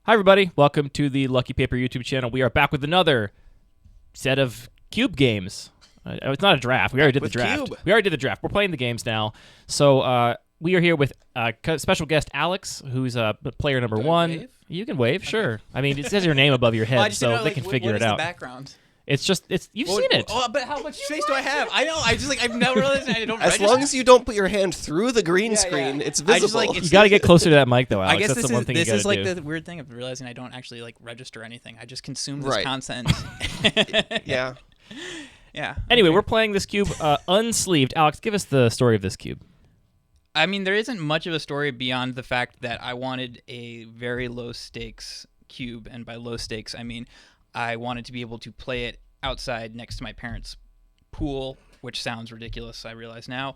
Hi, everybody. Welcome to the Lucky Paper YouTube channel. We are back with another set of Cube games. It's not a draft. We already did the draft. Cube. We already did the draft. We're playing the games now. So we are here with special guest Alex, who's player number one. Wave? You can wave, sure. I mean, it says your name above your head, I just so didn't know, they can figure it out. What is the background? It's you've seen it. Oh, but how much space do I have? I know. I've never realized I don't. As long as you don't put your hand through the green screen, it's visible. I just, like, You got to get closer to that mic, though, Alex. I guess That's this the one is thing you got to do. this is like the weird thing of realizing I don't actually like register anything. I just consume this content. Yeah. Yeah. Anyway, we're playing this cube unsleeved. Alex, give us the story of this cube. I mean, there isn't much of a story beyond the fact that I wanted a very low stakes cube, and by low stakes, I mean I wanted to be able to play it outside next to my parents' pool, which sounds ridiculous, I realize now,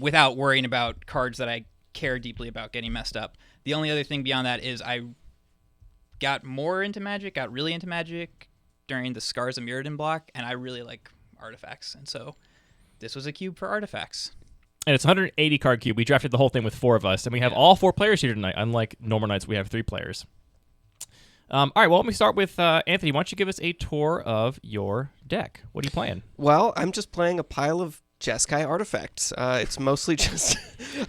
without worrying about cards that I care deeply about getting messed up. The only other thing beyond that is I got really into Magic during the Scars of Mirrodin block, and I really like artifacts, and so this was a cube for artifacts. And it's a 180 card cube. We drafted the whole thing with 4 of us, and we have all 4 players here tonight. Unlike normal nights, we have 3 players. All right, well, let me start with Anthony. Why don't you give us a tour of your deck? What are you playing? Well, I'm just playing a pile of Jeskai artifacts. It's mostly just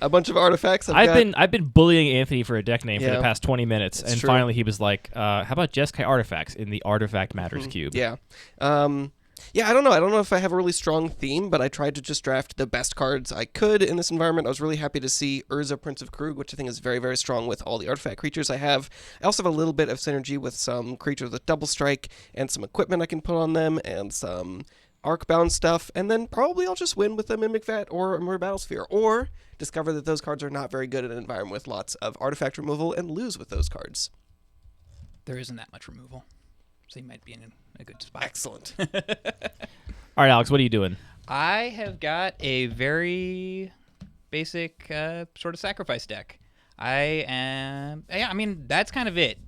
a bunch of artifacts. I've been bullying Anthony for a deck name for the Yeah, past 20 minutes, and true. finally he was like, "How about Jeskai artifacts in the Artifact Matters cube?" Yeah. Yeah, I don't know. I don't know if I have a really strong theme, but I tried to just draft the best cards I could in this environment. I was really happy to see Urza, Prince of Krug, which I think is very, very strong with all the artifact creatures I have. I also have a little bit of synergy with some creatures with double strike and some equipment I can put on them and some arc-bound stuff, and then probably I'll just win with the Mimic Vat or a Mirror Battlesphere, or discover that those cards are not very good in an environment with lots of artifact removal and lose with those cards. There isn't that much removal, so you might be in a good spot. Excellent. All right, Alex, what are you doing? I have got a very basic sort of sacrifice deck. I mean, that's kind of it.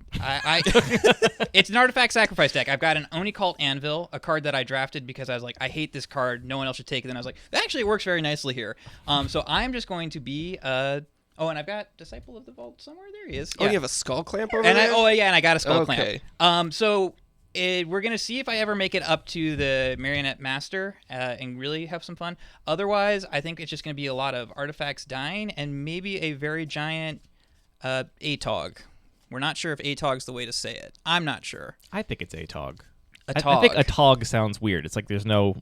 It's an artifact sacrifice deck. I've got an Oni Cult Anvil, a card that I drafted because I was like, I hate this card. No one else should take it. And I was like, that actually works very nicely here. So I'm just going to be... and I've got Disciple of the Vault somewhere. There he is. Oh, Yeah. you have a Skull Clamp over And there? I got a Skull Okay. Clamp. We're going to see if I ever make it up to the Marionette Master and really have some fun. Otherwise, I think it's just going to be a lot of artifacts dying and maybe a very giant ATOG. We're not sure if ATOG's the way to say it. I'm not sure. I think it's ATOG. A I think ATOG sounds weird. It's like there's no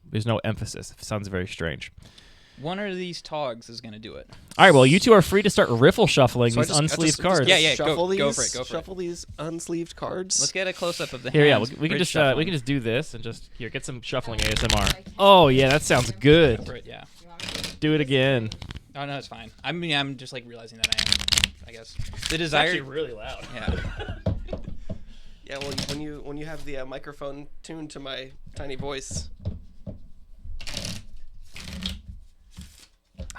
emphasis. It sounds very strange. One of these Togs is going to do it. All right, well, you two are free to start riffle shuffling So I these just- unsleeved cards. Yeah, Shuffle go these, for it, go for it. Shuffle these unsleeved cards. Let's get a close-up of the Here, yeah, hands. we can Bridge just shuffling. do this and just get some shuffling ASMR. Oh yeah, that sounds good. Go for it, yeah. Do it again. Oh, no, it's fine. I mean, I'm just, like, realizing that I guess. The desire... really loud. Yeah. Yeah, well, when you have the microphone tuned to my tiny voice,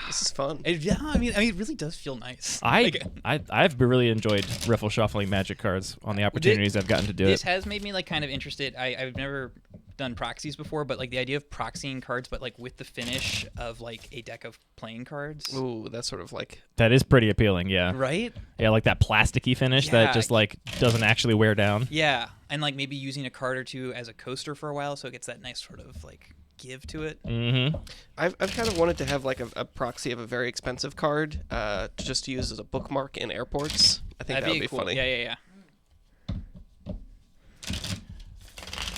this is fun. I mean, it really does feel nice. I've really enjoyed riffle shuffling Magic cards on the opportunities I've gotten to do This it. has made me like kind of interested. I've never done proxies before, but like the idea of proxying cards, but like with the finish of like a deck of playing cards. Ooh, that's sort of like... That is pretty appealing, yeah. Right? Yeah, like that plasticky finish that Yeah. just like doesn't actually wear down. Yeah, and like maybe using a card or two as a coaster for a while, so it gets that nice sort of like give to it. Mm-hmm. I've kind of wanted to have like a proxy of a very expensive card to just use as a bookmark in airports. I think that would be cool. funny. Yeah.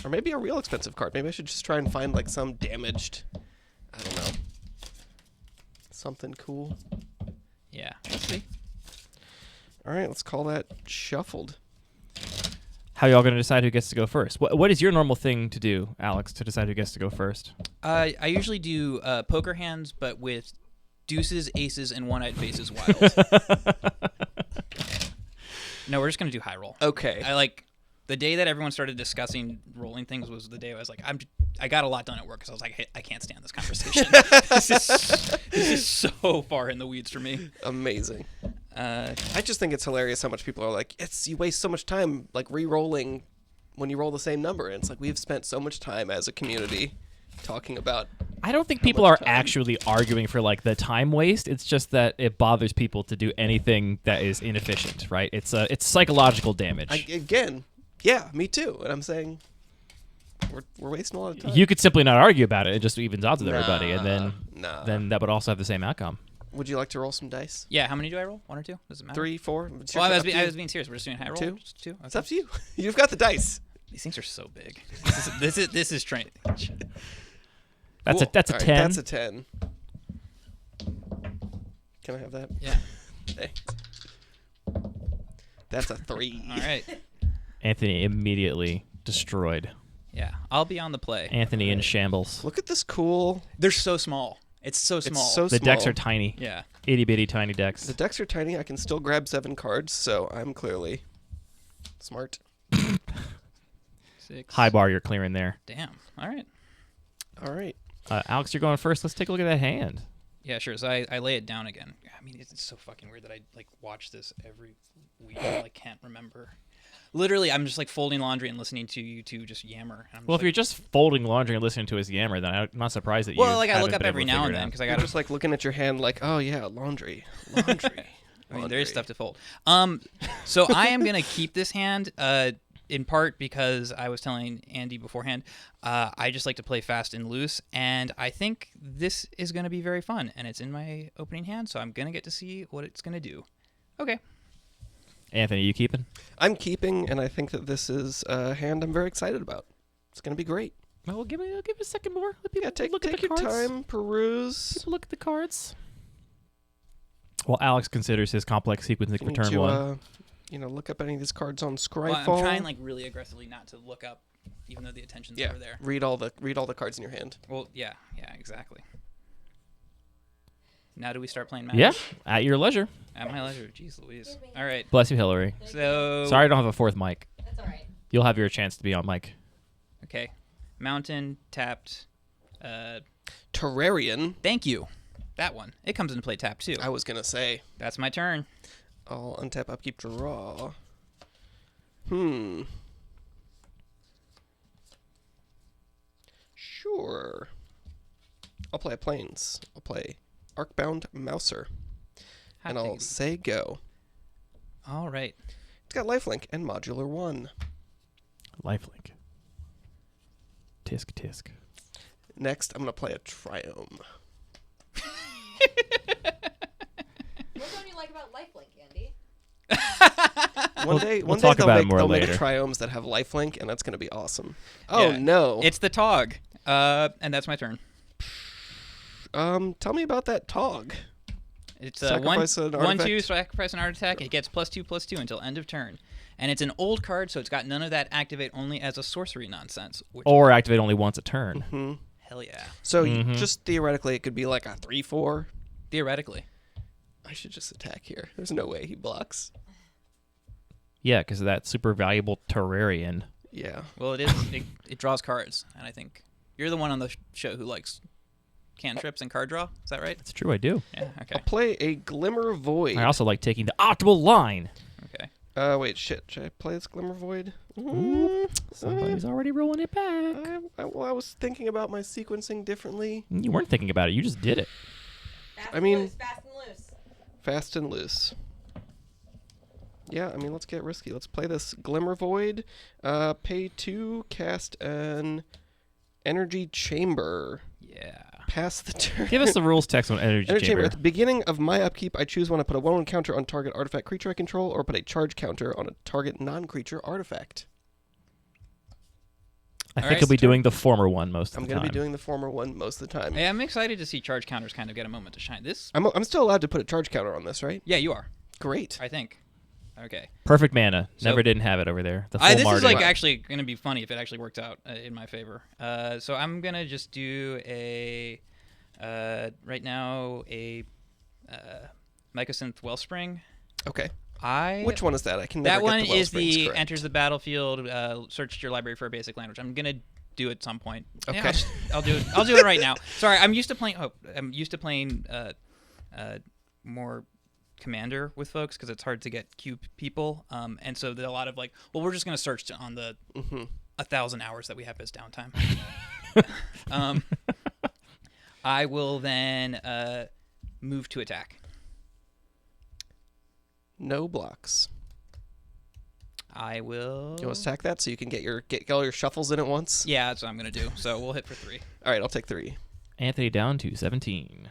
Or maybe a real expensive card. Maybe I should just try and find like some damaged, I don't know, something cool. Yeah. Let's see. All right, let's call that shuffled. How y'all gonna decide who gets to go first? What is your normal thing to do, Alex, to decide who gets to go first? I usually do poker hands, but with deuces, aces, and one-eyed faces wild. No, we're just gonna do high roll. Okay. I like the day that everyone started discussing rolling things was the day I was like, I got a lot done at work because I was like, hey, I can't stand this conversation. this is so far in the weeds for me. Amazing. I just think it's hilarious how much people are like, you waste so much time like re-rolling when you roll the same number. And it's like we've spent so much time as a community talking about. I don't think How people much are time? actually arguing for like the time waste. It's just that it bothers people to do anything that is inefficient, right? It's psychological damage. Again, yeah, me too. And I'm saying we're wasting a lot of time. You could simply not argue about it. It just evens odds with everybody, and Nah. then that would also have the same outcome. Would you like to roll some dice? Yeah, how many do I roll? 1 or 2? Does it matter? 3, 4? It's Well, your- I up to you. was being serious. We're just doing high roll. 2? Just 2. It's up to you. You've got the dice. These things are so big. This is training. That's Cool. a All right, 10. That's a 10. Can I have that? Yeah. Thanks. That's a 3. All right. Anthony immediately destroyed. Yeah, I'll be on the play. Anthony in shambles. Look at this cool. They're so small. It's so small. It's so The small. decks are tiny. Yeah. Itty bitty tiny decks. The decks are tiny. I can still grab 7 cards, so I'm clearly smart. 6. High bar you're clearing there. Damn. All right. All right. Alex, you're going first. Let's take a look at that hand. Yeah, sure. So I lay it down again. I mean, it's so fucking weird that I like watch this every week. I like can't remember. Literally, I'm just like folding laundry and listening to you two just yammer. And I'm Well, if just you're just folding laundry and listening to his yammer, then I'm not surprised that you. well, like I haven't look up been every able to now figure and it then out. because I You're got just like looking at your hand like, oh yeah, laundry. Laundry. I mean, there is stuff to fold. So I am gonna keep this hand, in part because I was telling Andy beforehand, I just like to play fast and loose, and I think this is gonna be very fun, and it's in my opening hand, so I'm gonna get to see what it's gonna do. Okay. Anthony, you keeping? I'm keeping, and I think that this is a hand I'm very excited about. It's going to be great. Well, give it a second more. Let people Yeah, take look at the your cards. time, peruse. People look at the cards. Well, Alex considers his complex sequencing You for need turn to, 1. look up any of these cards on Scryfall. Well, I'm trying like really aggressively not to look up, even though the attention's over there. read all the cards in your hand. Well, yeah, exactly. Now do we start playing Magic? Yeah, at your leisure. At my leisure. Jeez Louise. All right. Bless you, Hillary. So Sorry I don't have a 4th mic. That's all right. You'll have your chance to be on mic. Okay. Mountain tapped. Terrarian. Thank you. That one. It comes into play tapped too. I was going to say. That's my turn. I'll untap, upkeep, draw. Sure. I'll play Plains. I'll play Arcbound Mouser. Hot And I'll diggity. say go. All right. It's got lifelink and modular 1. Lifelink. Tisk tisk. Next, I'm going to play a Triome. What don't you like about lifelink, Andy? One day, we'll talk about it more they'll later. make Triomes that have lifelink, and that's going to be awesome. Oh, Yeah. no. It's the Tog. And that's my turn. Tell me about that Tog. It's Sacrifice an 1/2 artifact. sacrifice an art attack. It gets +2/+2 until end of turn. And it's an old card, so it's got none of that activate only as a sorcery nonsense. Which, Or activate only once a turn. Hmm. hell yeah. So just theoretically, it could be like a 3/4. Theoretically. I should just attack here. There's no way he blocks. Yeah, because of that super valuable Terrarian. Yeah. Well, it draws cards, and I think you're the one on the show who likes cantrips and card draw. Is that right? It's true, I do. Yeah. Okay. I'll play a Glimmer Void. I also like taking the optimal line. Okay. Wait, shit. Should I play this Glimmer Void? Somebody's already rolling it back. I was thinking about my sequencing differently. You weren't thinking about it. You just did it. Fast I and mean- loose, fast and loose. Fast and loose. Yeah, I mean, let's get risky. Let's play this Glimmer Void. Pay 2, cast an Energy Chamber. Yeah. Pass the turn. Give us the rules text on Energy Energy Chamber. At the beginning of my upkeep, I choose when to put a 1/1 counter on target artifact creature I control, or put a charge counter on a target non-creature artifact. I All think right, you'll be turn. doing the former one most of I'm the going time. to be doing the former one most of the time. Hey, I'm excited to see charge counters kind of get a moment to shine. This. I'm still allowed to put a charge counter on this, right? Yeah, you are. Great. I think. Okay. Perfect mana. So- Never didn't have it over there. The full This is Mardu. like actually going to be funny if it actually works out in my favor. So I'm going to just do a right now a Mycosynth Wellspring. Okay. I Which one is that? I can never that one get the is Wellsprings the correct. enters the battlefield, search your library for a basic language. I'm gonna do it at some point. Okay. Yeah, I'll do it. I'll do it right now. Sorry, I'm used to playing. More commander with folks because it's hard to get cube people. And so there's a lot of like, well, we're just gonna search on the 1,000 hours that we have as downtime. I will then move to attack. No blocks. I will. You want to stack that so you can get all your shuffles in at once? Yeah, that's what I'm gonna do. So we'll hit for 3. All right, I'll take 3. Anthony down to 17.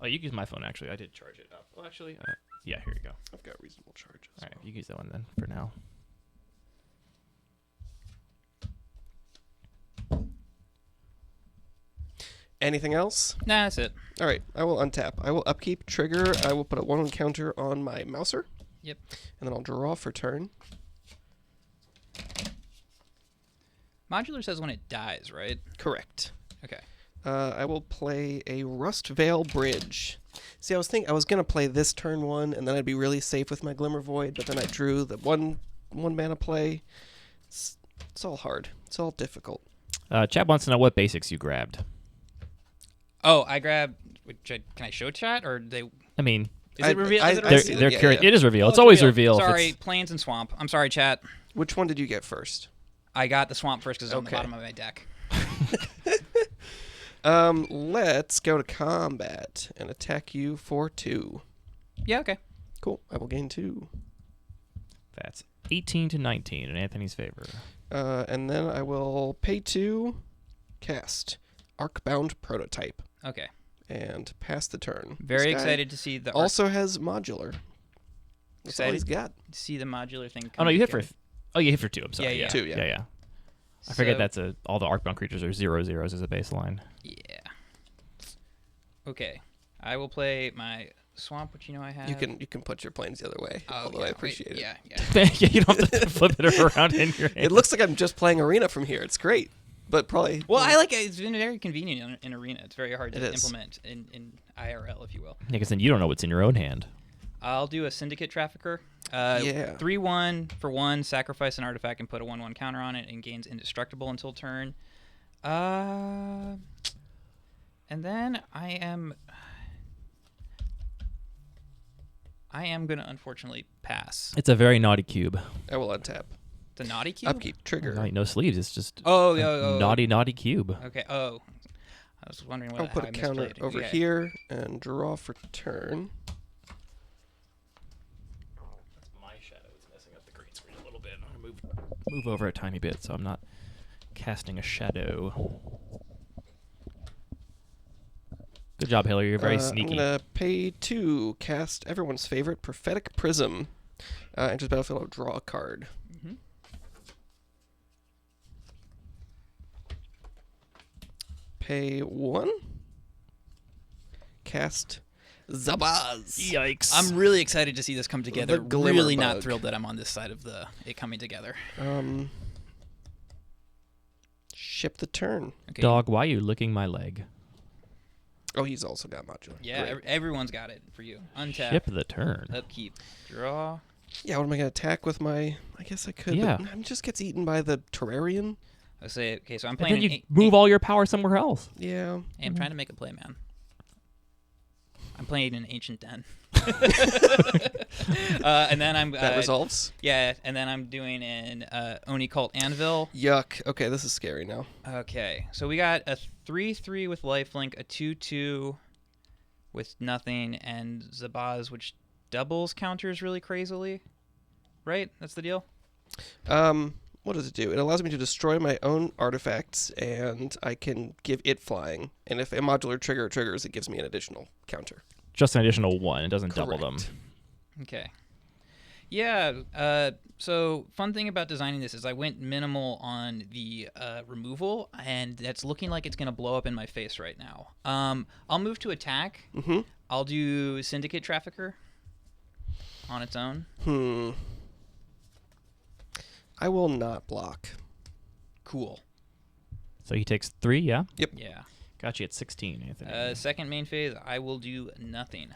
Oh, you can use my phone, actually. I did charge it up. Well, actually, yeah, here you go. I've got reasonable charges. All right, you can use that one then for now. Anything else? Nah, that's it. All right, I will untap. I will upkeep, trigger. I will put a 1/1 counter on my Mouser. Yep. And then I'll draw for turn. Modular says when it dies, right? Correct. Okay. I will play a Rustvale Bridge. See, I was gonna play this turn 1, and then I'd be really safe with my Glimmer Void. But then I drew the one mana play. It's all hard. It's all difficult. Chad wants to know what basics you grabbed. Oh, I grabbed. Can I show chat or they? I mean, Is it reveal? Is it I reveal? see they're yeah, curious. yeah. It is reveal. Oh, it's always reveal. reveal. if Sorry, it's- Plains and Swamp. I'm sorry, chat. Which one did you get first? I got the Swamp first because it's on the Okay. bottom of my deck. Let's go to combat and attack you for 2. Yeah, okay. Cool. I will gain 2. That's 18 to 19 in Anthony's favor. And then I will pay 2, cast Arcbound Prototype, Okay. and pass the turn. Very This guy excited to see the Also has modular. That's all he's got. see the modular thing. Oh come no, you hit for. together. You hit for 2. I'm sorry. Yeah, Yeah, 2, yeah. yeah. I forget So- that's all the Arcbound creatures are 0/0s as a baseline. Yeah. Okay. I will play my Swamp, which I have. You can put your planes the other way. Oh, although yeah, I wait, appreciate it. Yeah, yeah. Yeah, you don't have to flip it around in your hand. It looks like I'm just playing Arena from here. It's great, but probably. Well, I like it. It's been very convenient in Arena. It's very hard It to is. implement in IRL, if you will. Yeah, because then you don't know what's in your own hand. I'll do a Syndicate Trafficker. Yeah. 3/1 for 1, sacrifice an artifact and put a 1/1 counter on it and gains indestructible until turn. And then I am going to unfortunately pass. It's a very naughty cube. I will untap. The naughty cube? Upkeep trigger. No sleeves. It's just Oh, a yeah. naughty cube. Okay. Oh. I was wondering I'll what put how a I counter misplayed. over Yeah. here and draw for turn. That's my shadow. It's messing up the green screen a little bit. I'm gonna move over a tiny bit so I'm not casting a shadow. Good job, Hillary. You're very sneaky. I'm gonna pay 2, cast everyone's favorite Prophetic Prism. Enters battlefield, I'll draw a card. Mhm. Pay 1. Cast Zabaz. Yikes! I'm really excited to see this come together. The Glimmer Really not Bug. thrilled that I'm on this side of it coming together. Ship the turn. Okay. Dog, why are you licking my leg? Oh, he's also got modular. Yeah, Great. everyone's got it for you. Untap. Ship the turn. Upkeep. Draw. Yeah, what am I gonna attack with my? I guess I could. Yeah. But just gets eaten by the Terrarian. Let's say, okay, so I'm And playing then an you move all your power somewhere else. Yeah. Hey, I'm trying to make a play, man. I'm playing an Ancient Den. And then I'm... That resolves. Yeah, and then I'm doing an Oni Cult Anvil. Yuck. Okay, this is scary now. Okay, so we got a 3/3 with lifelink, a 2/2 with nothing, and Zabaz, which doubles counters really crazily. Right? That's the deal? What does it do? It allows me to destroy my own artifacts, and I can give it flying. And if a modular trigger triggers, it gives me an additional counter. Just an additional 1. It doesn't double them. Correct. Okay. Yeah, so fun thing about designing this is I went minimal on the removal, and that's looking like it's going to blow up in my face right now. I'll move to attack. Mm-hmm. I'll do Syndicate Trafficker on its own. I will not block. Cool. So he takes 3, yeah? Yeah. Got you at 16, Anthony. Second main phase, I will do nothing.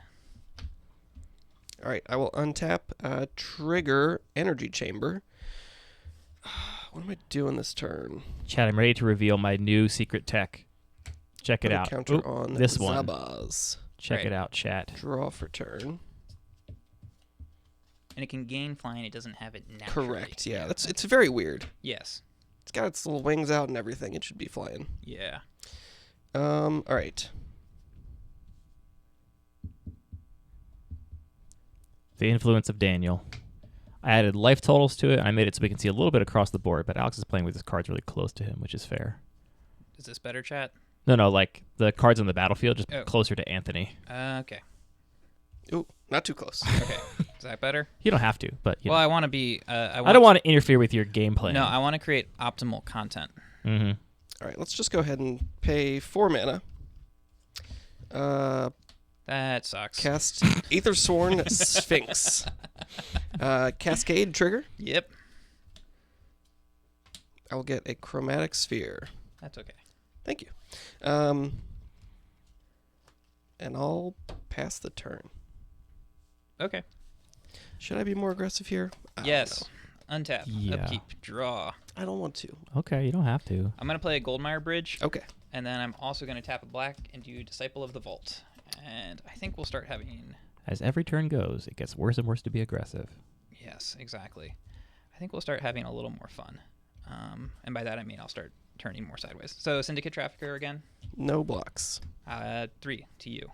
All right, I will untap, trigger Energy Chamber. What am I doing this turn? Chad, I'm ready to reveal my new secret tech. Check Put it a out. counter Oop, on this one. Zabaz. Check Right. it out, chat. Draw for turn. And it can gain flying. It doesn't have it naturally. Correct. Yeah, it's very weird. Yes. It's got its little wings out and everything. It should be flying. Yeah. All right. The influence of Daniel. I added life totals to it. I made it so we can see a little bit across the board, but Alex is playing with his cards really close to him, which is fair. Is this better, chat? No, like the cards on the battlefield, just Oh. closer to Anthony. Okay. Ooh, not too close. Okay. Is that better? You don't have to, but Well, I want to be. I don't want to interfere with your gameplay. No, I want to create optimal content. Mm-hmm. All right, let's just go ahead and pay 4 mana. That sucks. Cast Aethersworn Sphinx. Cascade trigger. Yep. I will get a chromatic sphere. That's okay. Thank you. And I'll pass the turn. Okay. Should I be more aggressive here? I don't Yes. Untap. Yeah. Upkeep. Draw. know. I don't want to. Okay, you don't have to. I'm going to play a Goldmire Bridge. Okay. And then I'm also going to tap a black and do Disciple of the Vault. And I think we'll start having... As every turn goes, it gets worse and worse to be aggressive. Yes, exactly. I think we'll start having a little more fun. And by that I mean I'll start turning more sideways. So Syndicate Trafficker again. No blocks. 3 to you.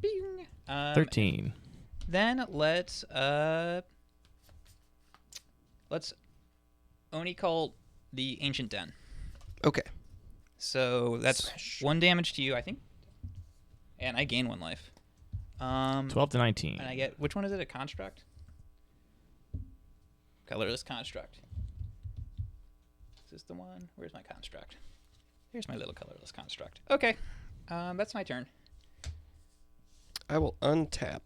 Bing. 13. Then let's Oni Cult the Ancient Den. Okay. So that's Smash. 1 damage to you, I think. And I gain 1 life. 12 to 19. And I get, which one is it? A construct? Colorless construct. Is this the one? Where's my construct? Here's my little colorless construct. Okay. That's my turn. I will untap.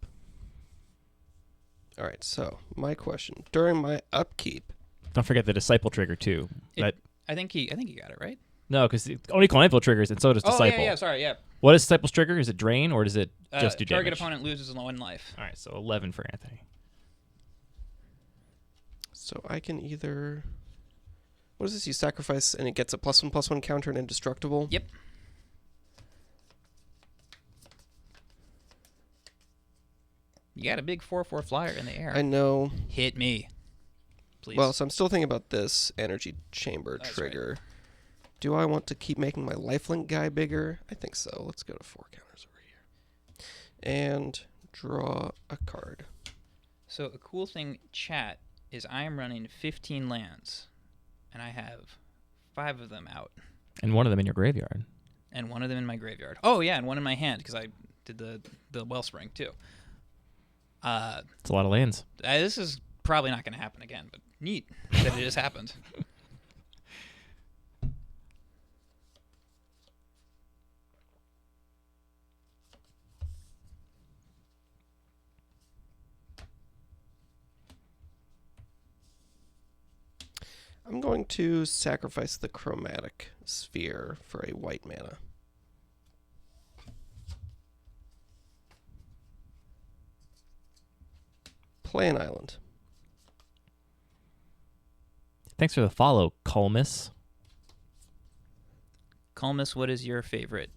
All right, so my question. During my upkeep, Don't forget the Disciple trigger, too. I think he got it, right? No, because only Info triggers, and so does Disciple. Oh, yeah, sorry, yeah. What is Disciple's trigger? Is it drain, or does it just do Target damage? opponent loses 1 life. All right, so 11 for Anthony. so I can either... What is this? You sacrifice and it gets a +1/+1 counter and indestructible? Yep. You got a big 4/4 flyer in the air. I know. Hit me, please. Well, so I'm still thinking about this energy chamber That's trigger. Do I want to keep making my lifelink guy bigger? I think so. Let's go to 4 counters over here. And draw a card. So a cool thing, chat, is I am running 15 lands, and I have 5 of them out, And one of them in your graveyard. and 1 of them in my graveyard. Oh yeah, and 1 in my hand because I did the Wellspring too. It's a lot of lands. This is probably not going to happen again, but neat that it just happened. I'm going to sacrifice the chromatic sphere for a white mana. Play an island. Thanks for the follow, Colmus. Colmus, what is your favorite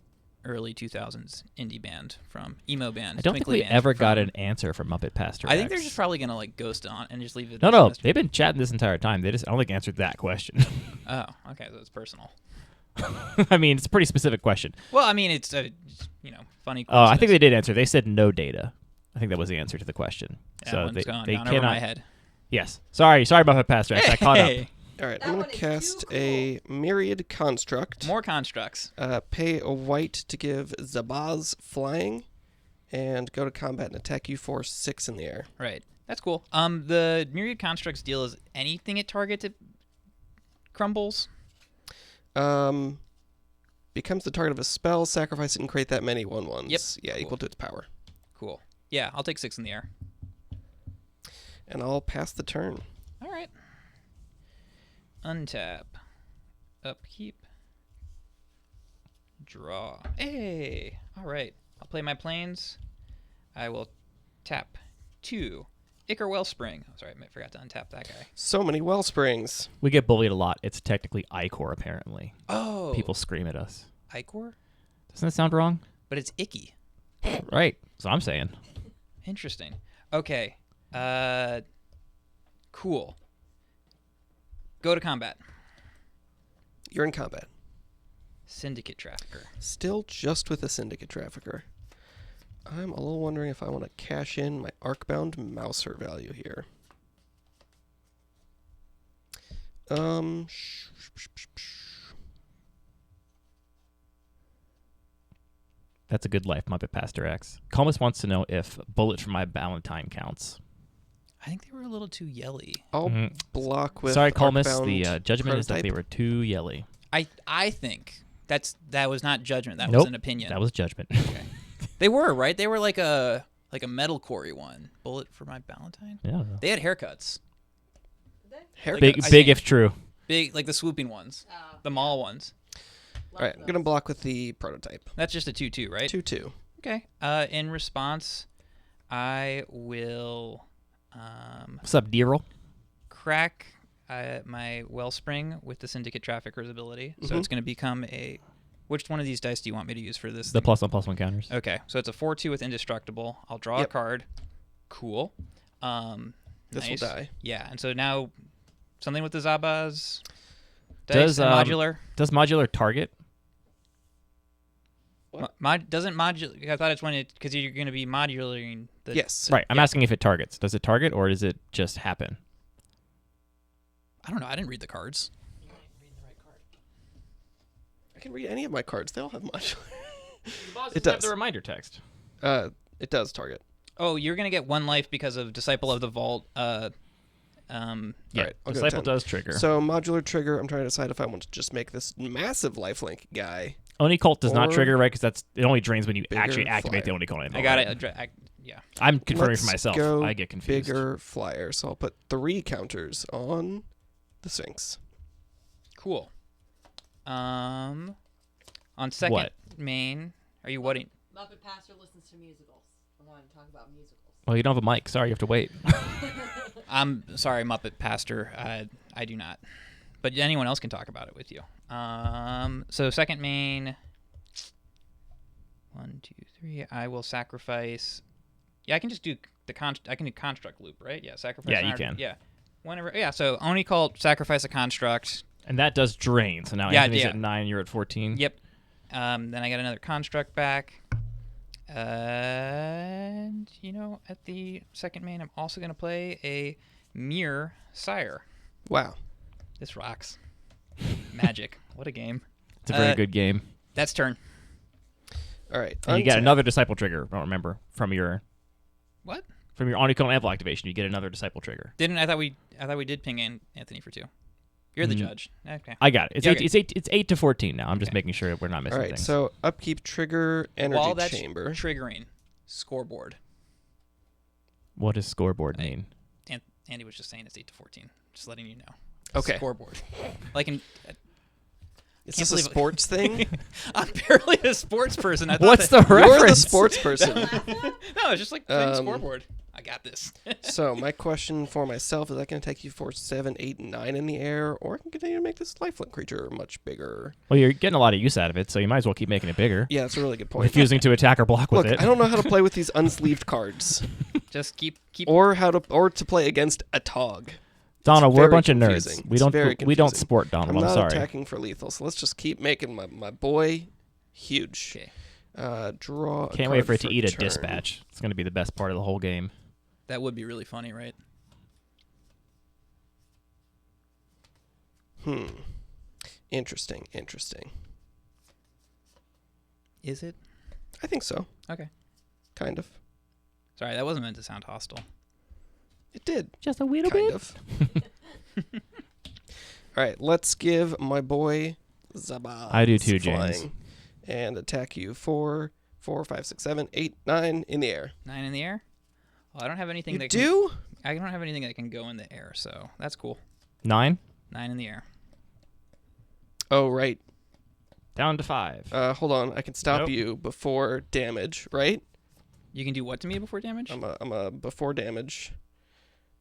early 2000s indie band from emo band? I don't think Twinkly we band ever got from- an answer from Muppet Pastor I think they're X. just probably gonna like ghost on and just leave it. No, as a no, mystery. they've been chatting this entire time. They just, I don't think, answered that question. Oh, okay, so it's personal. I mean, it's a pretty specific question. Well, I mean, it's a funny. Oh, I think they coincidence. did answer. They said no data. I think that was the answer to the question. That so one's they gone they down cannot. over my head. Yes. Sorry, Muppet Pastor X. I caught up. Hey, All right, That I'm going one to is cast too cool. a Myriad Construct. more constructs. Pay a white to give Zabaz flying, and go to combat and attack you for 6 in the air. Right, that's cool. The myriad constructs deal is anything it targets it crumbles. Becomes the target of a spell, sacrifice it, and create that many 1/1s. Yep. Yeah, Cool. equal to its power. Cool. Yeah, I'll take 6 in the air. And I'll pass the turn. All right. Untap. Upkeep. Draw. Hey. All right. I'll play my planes. I will tap 2. Ichor Wellspring. Oh, sorry, I forgot to untap that guy. So many Wellsprings. We get bullied a lot. It's technically Icor, apparently. Oh. People scream at us. Ichor? Doesn't that sound wrong? But it's icky. Right. That's what I'm saying. Interesting. Okay. Cool. Go to combat. You're in combat. Syndicate Trafficker. Still just with a Syndicate Trafficker. I'm a little wondering if I want to cash in my Arcbound Mouser value here. That's a good life, Muppet Pastor X. Colmus wants to know if Bullet for My Valentine counts. I think they were a little too yelly. I'll block with Sorry, Colmus. Arcbound The judgment is that they Prototype. were too yelly. I think that was not judgment. That Nope, was an opinion. That was judgment. Okay. They were, right? They were like a metalcore one. Bullet for My Valentine. Yeah. They had haircuts. Haircuts. Big, I big think- if true. Big, like the swooping ones. The mall ones. All right, I'm going to block with the Prototype. That's just a 2/2, right? 2/2. Okay. In response, I will What's up, D-roll? crack my Wellspring with the Syndicate Trafficker's ability. So it's going to become a... Which one of these dice do you want me to use for this? The thing? +1/+1 counters. Okay, so it's a 4/2 with Indestructible. I'll draw a Yep. card. Cool. This nice. will die. Yeah, and so now something with the Zabaz Does, dice and modular. Does modular target? Doesn't modular? I thought it's when it because you're going to be modulating the. Yes. Right. I'm asking if it targets. Does it target or does it just happen? I don't know. I didn't read the cards. I can read any of my cards. They all have modular. It does. The reminder text. It does target. Oh, you're going to get 1 life because of Disciple of the Vault. Yeah. Alright, I'll go Disciple 10. does trigger. So modular trigger, I'm trying to decide if I want to just make this massive lifelink guy. Oni Cult does not or trigger, right? Because it only drains when you bigger actually activate the flyer. Oni Cult. I got right? it. Yeah. I'm confirming Let's for myself. go I get confused. Bigger flyer. So I'll put 3 counters on the Sphinx. Cool. On second What? main, are you whatting? Muppet Pastor listens to musicals. I want to talk about musicals. Well, you don't have a mic. Sorry, you have to wait. I'm sorry, Muppet Pastor. I do not. But anyone else can talk about it with you. So second main. 1, 2, 3. I will sacrifice. Yeah, I can just do I can do construct loop, right? Yeah, sacrifice. Yeah, you an can. Yeah. Whenever. Yeah. So Oni Cult, sacrifice a construct. And that does drain. So now Yeah, Anthony's yeah. at 9, you're at 14. Yep. Then I got another construct back. And, at the second main, I'm also going to play a Mirror Sire. Wow. This rocks. Magic. What a game. It's a very good game. That's turn. All right. And you get untap. another Disciple trigger, I don't remember, from your What? Oni Cult Ample activation. You get another Disciple trigger. I thought we did ping in Anthony for 2. You're the judge. Okay. I got it. It's Yeah, it's 8 to 14 now. I'm just Okay. making sure we're not missing All right. things. So upkeep trigger energy While that's chamber. triggering, scoreboard. What does scoreboard mean? Andy was just saying it's 8 to 14. Just letting you know. Okay. Scoreboard. Like in. Is can't this a believe it. sports thing? I'm barely a sports person. I thought What's that, the You're the reference? sports person. No, it's just like playing scoreboard. I got this. So my question for myself is: that going to take you for 7, 8, and 9 in the air, or I can continue to make this lifelink creature much bigger? Well, you're getting a lot of use out of it, so you might as well keep making it bigger. Yeah, that's a really good point. Refusing to attack or block with Look, it. I don't know how to play with these unsleeved cards, Just keep. or to play against a Tog. Donald, we're a very bunch of confusing. nerds. We It's don't very we don't confusing. sport Donald. I'm I'm not sorry. attacking for lethal, so let's just keep making my boy huge. Okay. Draw. Can't wait for it to eat a dispatch. It's going to be the best part of the whole game. That would be really funny, right? Interesting. Is it? I think so. Okay. Kind of. Sorry, that wasn't meant to sound hostile. It did. Just a little Kind of. All right, let's give my boy Zabaz. I do too, flying, James. And attack you for 4, 5, 6, 7, 8, 9 in the air. 9 in the air? Well, I don't have anything You that do? I don't have anything that can go in the air, so that's cool. 9? 9 in the air. Oh, right. Down to 5. Hold on. I can stop Nope. you before damage, right? You can do what to me before damage? I'm a before damage.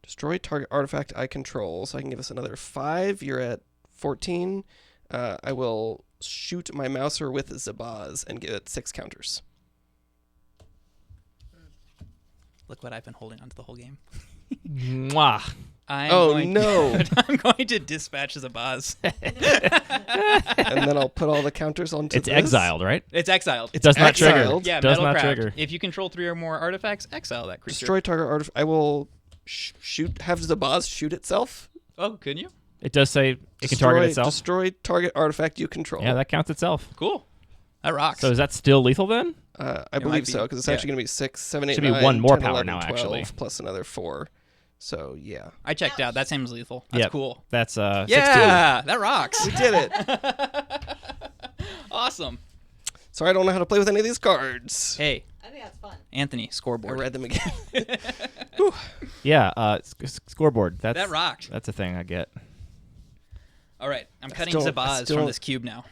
Destroy target artifact I control. So I can give us another 5. You're at 14. I will shoot my Mouser with Zabaz and give it 6 counters. Look what I've been holding onto the whole game. Mwah. No. I'm going to dispatch Zabaz. And then I'll put all the counters onto It's this. exiled, right? It's exiled. It does not trigger. exiled. Yeah, does Metal not Craft. trigger. If you control 3 or more artifacts, exile that creature. Destroy target artifact. I will have Zabaz shoot itself. Oh, couldn't you? It does say it can target itself. Destroy target artifact you control. Yeah, that counts itself. Cool. That rocks. So is that still lethal then? I might believe be. so, because it's Yeah. actually going to be 6, 7, 8, Should be 9, one more 10, power 11, now, 12, actually. plus another 4. So, yeah. I checked out. That seems lethal. That's Yep. cool. That's 16. Yeah, that rocks. We did it. Awesome. Sorry, I don't know how to play with any of these cards. Hey, I think that's fun. Anthony, I scoreboard. read them again. Yeah, scoreboard. That's That rocked. That's a thing I get. All right, I'm cutting still- I Zabaz still- from this cube now.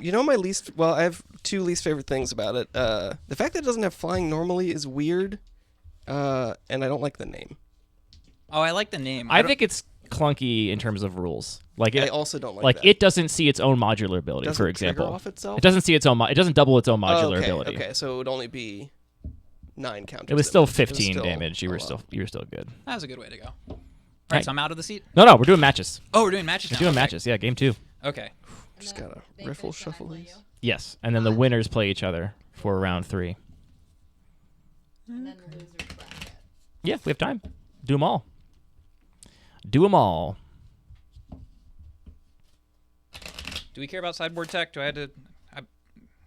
You know I have 2 least favorite things about it. The fact that it doesn't have flying normally is weird, and I don't like the name. Oh, I like the name. I don't- think it's clunky in terms of rules. Like I it, also don't like like that. it doesn't see its own modular ability, Doesn't for it trigger example. off itself? It doesn't see its own. It doesn't double its own modular okay, ability. Okay, so it would only be 9 counters. It was at still most. It was 15 still damage. You were a lot. still good. That was a good way to go. All Right. right, so I'm out of the seat. No, we're doing matches. Oh, we're doing matches now. We're doing Okay. matches. Yeah, game 2. Okay. Just And then gotta they riffle finish and I shuffle play these. you. Yes, and then the winners play each other for round 3. And then the losers bracket. Yeah, we have time. Do them all. Do them all. Do we care about sideboard tech? Do I have to?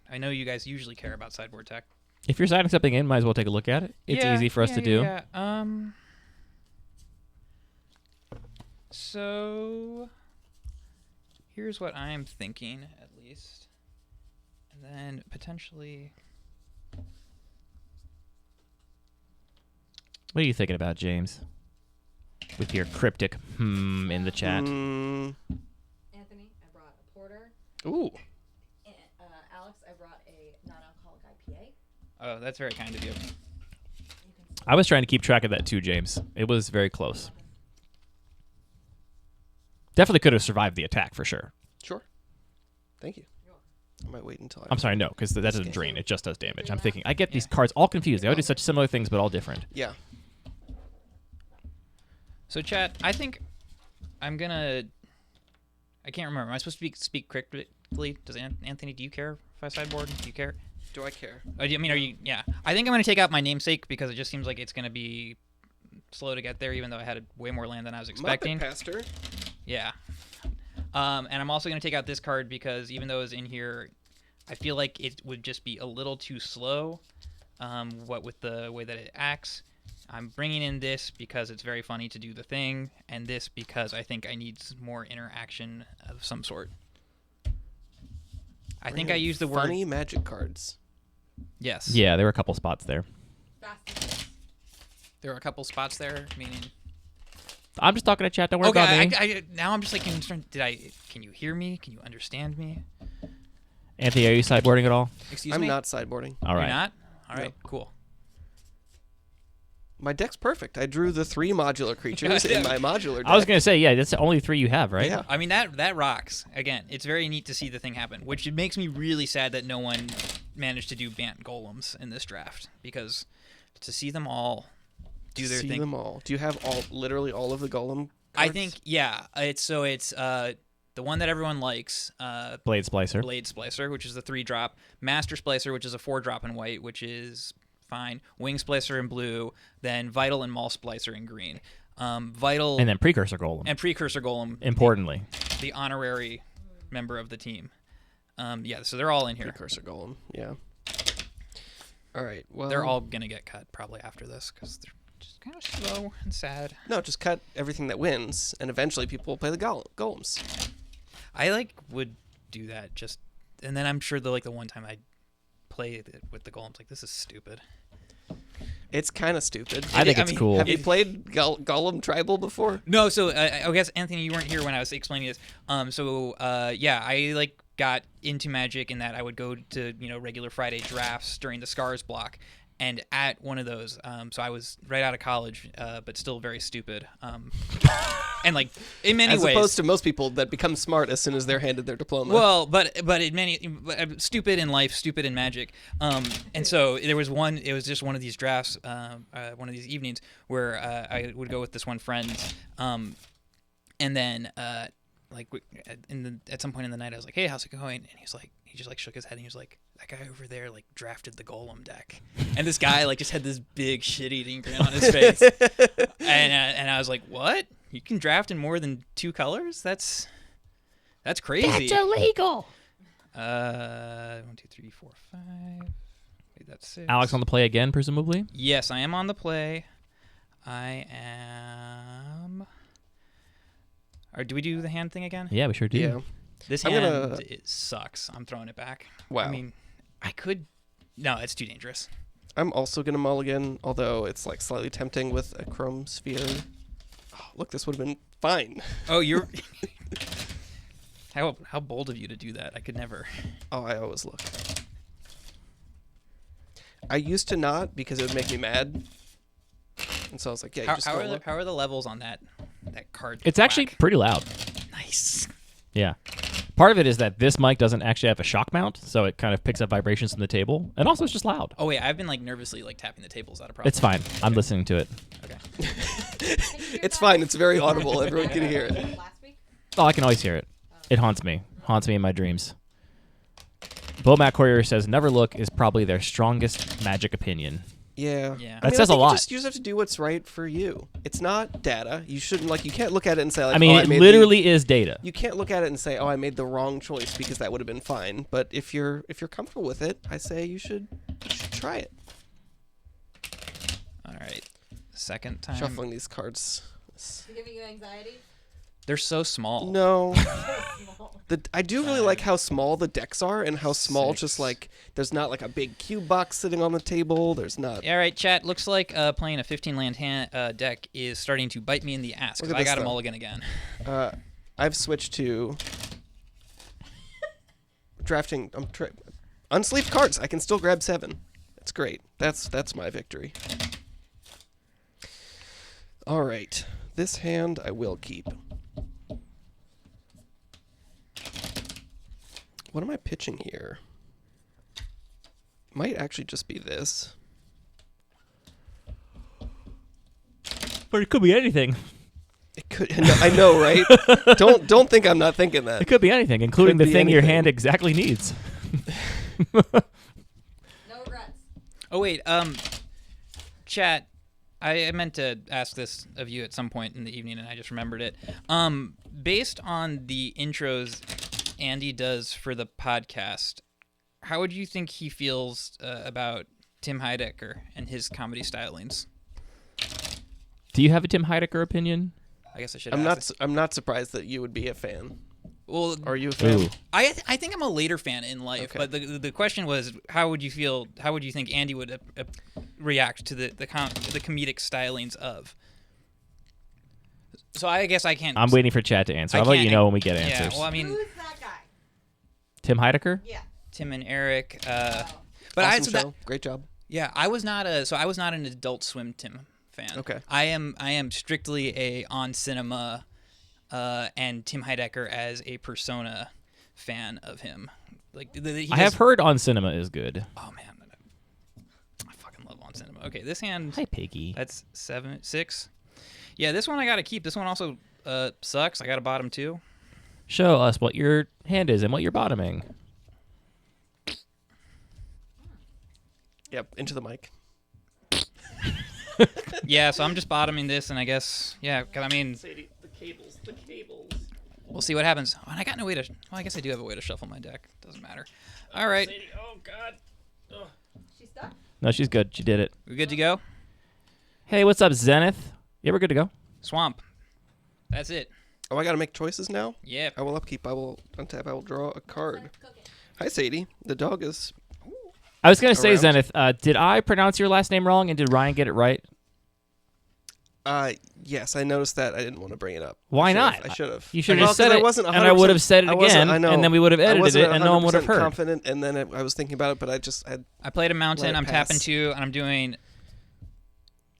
I know you guys usually care about sideboard tech. If you're signing something in, might as well take a look at it. It's easy for us to do. Yeah. So here's what I'm thinking, at least, and then potentially. What are you thinking about, James? With your cryptic in the chat. Mm, Anthony, I brought a porter. ooh. And, Alex, I brought a non-alcoholic IPA. Oh, that's very kind of you. I was trying to keep track of that too, James. It was very close. Definitely could have survived the attack for sure. Sure. Thank you. I might wait until I'm sorry, no, because that doesn't drain. It just does damage. I'm thinking, I get these cards all confused. They all do such similar things, but all different. Yeah. So, chat, I think I'm gonna. I can't remember. Am I supposed to speak cryptically? Does Anthony? Do you care if I sideboard? Do you care? Do I care? I mean, are you? Yeah. I think I'm gonna take out my namesake because it just seems like it's gonna be slow to get there, even though I had way more land than I was expecting. Muppet Pastor. Yeah. And I'm also gonna take out this card because even though it's in here, I feel like it would just be a little too slow. What with the way that it acts. I'm bringing in this because it's very funny to do the thing, and this because I think I need more interaction of some sort. I think I used the word. Funny magic cards. Yes. Yeah, there were a couple spots there. Fast and loose. There are a couple spots there, meaning. I'm just talking to chat. Don't worry about me. Okay, now I'm just like concerned. Can you hear me? Can you understand me? Anthony, are you sideboarding at all? Excuse I'm me? not sideboarding. All You're right. not? All right, No. cool. My deck's perfect. I drew the 3 modular creatures in my modular deck. I was going to say, yeah, that's the only 3 you have, right? Yeah. I mean, that rocks. Again, it's very neat to see the thing happen, which it makes me really sad that no one managed to do Bant Golems in this draft, because to see them all do their See thing. them all. Do you have literally all of the golem I cards? think, yeah. It's the one that everyone likes, Blade Splicer. Blade Splicer, which is the 3-drop, Master Splicer, which is a 4-drop in white, which is fine, Wing Splicer in blue, then Vital and Maul Splicer in green. Vital And then Precursor Golem. and Precursor Golem, Importantly. the honorary member of the team. Yeah, so they're all in here. Precursor golem. Yeah. All right. Well, They're all gonna get cut probably after this because they're just kind of slow and sad. No, just cut everything that wins, and eventually people will play the golems. I would do that just, and then I'm sure the one time I play it with the golems, this is stupid. It's kind of stupid. I think I it's mean, cool. Have you played Golem Tribal before? No, so I guess Anthony, you weren't here when I was explaining this. Yeah, I got into Magic in that I would go to regular Friday drafts during the Scars block, And at one of those, so I was right out of college, but still very stupid. And like in many As ways, opposed to most people that become smart as soon as they're handed their diploma. well, but stupid in life, stupid in magic. And so there was one. It was just one of these drafts, one of these evenings where I would go with this one friend, and then at some point in the night, I was like, "Hey, how's it going?" And he just shook his head and he was like, "That guy over there like drafted the Golem deck," and this guy like just had this big shit-eating grin on his face, and I was like, "What? You can draft in more than 2 colors? That's crazy. That's illegal. 1, 2, 3, 4, 5. Wait, that's 6. Alex on the play again, presumably. Yes, I am on the play. I am. Or do we do the hand thing again? Yeah, we sure do. yeah. This I'm hand it sucks. I'm throwing it back. Wow. I mean, I could. No, it's too dangerous. I'm also going to mulligan, although it's like slightly tempting with a chrome sphere. Oh, look, this would have been fine. Oh, you're. How bold of you to do that. I could never. Oh, I always look. I used to not because it would make me mad. And so I was like, yeah, you just How go look. are the levels on that card? It's actually black? pretty loud. Nice. Yeah. Part of it is that this mic doesn't actually have a shock mount, so it kind of picks up vibrations from the table, and also it's just loud. Oh wait, I've been like nervously like tapping the tables out of problem. It's fine. I'm listening to it. Okay. It's fine. It's very audible. Everyone can hear it. Last week? Oh, I can always hear it. It haunts me. Haunts me in my dreams. Bo Matt Courier says Never Look is probably their strongest magic opinion. Yeah. Yeah. That says a lot. You just have to do what's right for you. It's not data. You shouldn't you can't look at it and say like, I mean, oh, it made literally is data. You can't look at it and say, oh, I made the wrong choice because that would have been fine. But if you're comfortable with it, I say you should try it. All right. Second time. Shuffling these cards. Is it giving you anxiety? They're so small. No. Small. I do really like how small the decks are and how small 6. just like there's not like a big cube box sitting on the table. There's not. All right, chat. Looks like playing a 15-land deck is starting to bite me in the ass Look because at I this got a stuff. mulligan again. I've switched to drafting. Unsleeved cards. I can still grab 7. That's great. That's my victory. All right. This hand I will keep. What am I pitching here? Might actually just be this. But it could be anything. It could. I know, right? Don't think I'm not thinking It that. could be anything, including Could the be thing your anything. hand exactly needs. No regrets. Oh wait, chat. I meant to ask this of you at some point in the evening, and I just remembered it. Based on the intros Andy does for the podcast, how would you think he feels about Tim Heidecker and his comedy stylings? Do you have a Tim Heidecker opinion? I guess I should. I'm not surprised that you would be a fan. Well, Are you a fan? Ooh. I think I'm a later fan in life, Okay. but the question was, how would you feel? How would you think Andy would react to the comedic stylings of? So I guess I can't. I'm waiting for chat to answer. I I'll let can't- you know when we get Yeah, answers. well, I mean, Who's that guy? Tim Heidecker? Yeah. Tim and Eric. But Awesome I show. Great job. yeah, I was not an Adult Swim Tim fan. Okay. I am strictly a On Cinema, and Tim Heidecker as a persona fan of him. Like I have heard On Cinema is good. Oh man, I fucking love On Cinema. Okay, this hand. Hi, Piggy. That's 7, 6. Yeah, this one I gotta keep. This one also sucks. I got a bottom 2. Show us what your hand is and what you're bottoming. Yep. Into the mic. Yeah, so I'm just bottoming this, and I guess because I mean, Sadie, the cables. we'll see what happens. Oh, and I got no way to. Well, I guess I do have a way to shuffle my deck. Doesn't matter. All right, Sadie, oh God. She's stuck? No, she's good. She did it. we good to go? Hey, what's up, Zenith? Yeah, we're good to go. Swamp. That's it. Oh, I gotta make choices now. Yeah. I will upkeep. I will untap. I will draw a card. Cook it. Hi, Sadie. The dog is. I was going to say, Around. Zenith, did I pronounce your last name wrong, and did Ryan get it right? Yes, I noticed that. I didn't want to bring it up. Why I not? should have. You should have just said it, wasn't and I would have 100% said it again, I know. and then we would have I edited wasn't it, and no one would have 100% heard. confident, and then I was thinking about it, but I played a mountain. Let it I'm tapping pass. 2, and I'm doing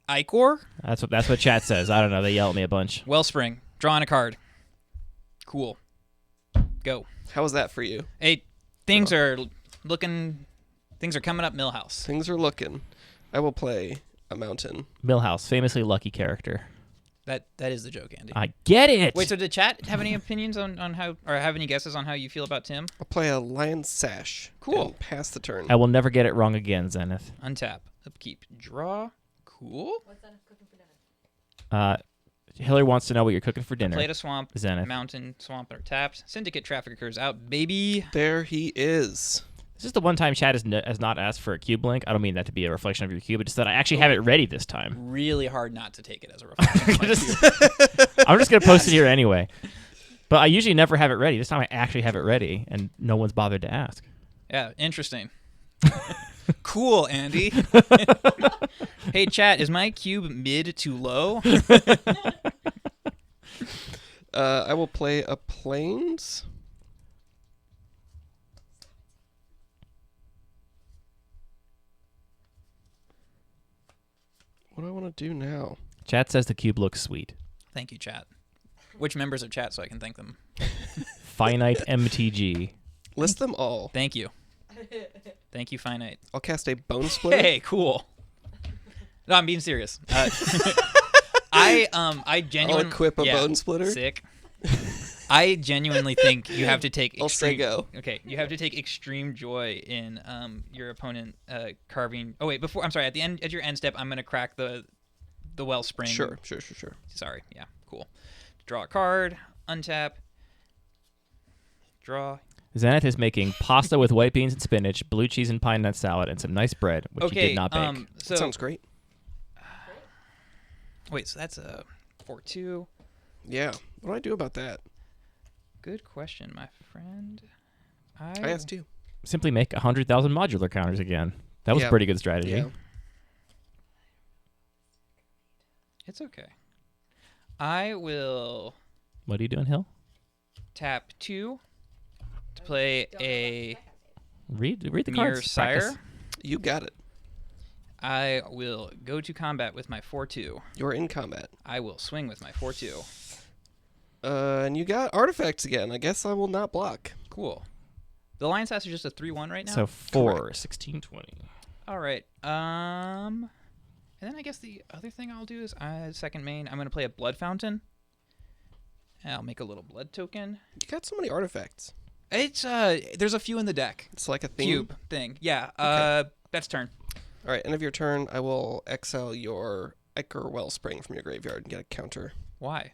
Ichor, That's what chat says. I don't know. They yell at me a bunch. Wellspring, drawing a card. Cool. Go. How was that for you? Hey, things are coming up Millhouse. Things are looking. I will play a mountain. Millhouse, famously lucky character. That is the joke, Andy. I get it. Wait, so did chat have any opinions on how, or have any guesses on how you feel about Tim? I'll play a lion sash. Cool. And pass the turn. I will never get it wrong again, Zenith. Untap, upkeep, draw. Cool. What's that cooking for dinner? Hillary wants to know what you're cooking for dinner. Played a swamp, Zenith. mountain, swamp are tapped. Syndicate traffickers out, baby. There he is. This is the one time chat has not asked for a cube link. I don't mean that to be a reflection of your cube, but just that I actually have it ready this time. Really hard not to take it as a reflection. I'm just going to post it here anyway. But I usually never have it ready. This time I actually have it ready, and no one's bothered to ask. Yeah, interesting. Cool, Andy. Hey, chat, is my cube mid to low? I will play a plains. What do I want to do now? Chat says the cube looks sweet. Thank you, chat. Which members of chat so I can thank them? Finite MTG. List them all. Thank you. Thank you, Finite. I'll cast a bone splitter. Hey, cool. No, I'm being serious. I genuinely I'll equip a bone splitter. Sick. I genuinely think you have to take. I'll say go. Okay, you have to take extreme joy in your opponent carving. Oh wait, before I'm sorry. At your end step, I'm gonna crack the wellspring. Sure. Sorry. Yeah. Cool. Draw a card. Untap. Draw. Zenith is making pasta with white beans and spinach, blue cheese and pine nut salad, and some nice bread, which he did not bake. So That sounds great. wait, so that's a 4-2. Yeah. What do I do about that? Good question, my friend. I asked you. Simply make 100,000 modular counters again. That was Yeah. a pretty good strategy. Yeah. It's okay. I will What are you doing, Hill? tap 2 to play a Read the Mere cards. Sire. Practice. You got it. I will go to combat with my 4-2. You're in combat. I will swing with my 4-2. And you got artifacts again. I guess I will not block. Cool. The Lion Sass is just a 3-1 right now? So 4, Correct. 16, 20. All right. And then I guess the other thing I'll do is second main. I'm going to play a Blood Fountain. And I'll make a little blood token. You got so many artifacts. It's there's a few in the deck. It's like a theme. Cube thing. Yeah. Okay. That's turn. All right, end of your turn, I will exile your Ichor Wellspring from your graveyard and get a counter. Why?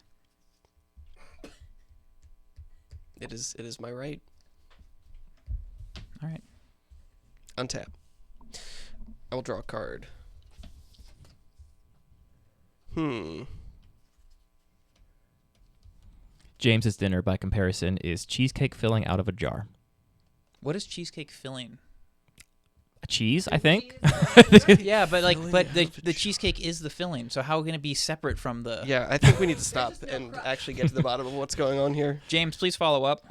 It is my right. All right. Untap. I will draw a card. James's dinner, by comparison, is cheesecake filling out of a jar. What is cheesecake filling? A cheese, I think. Yeah, but Filling the cheesecake is the filling. So how can it be separate from the? Yeah, I think we need to stop and actually get to the bottom of what's going on here. James, please follow up.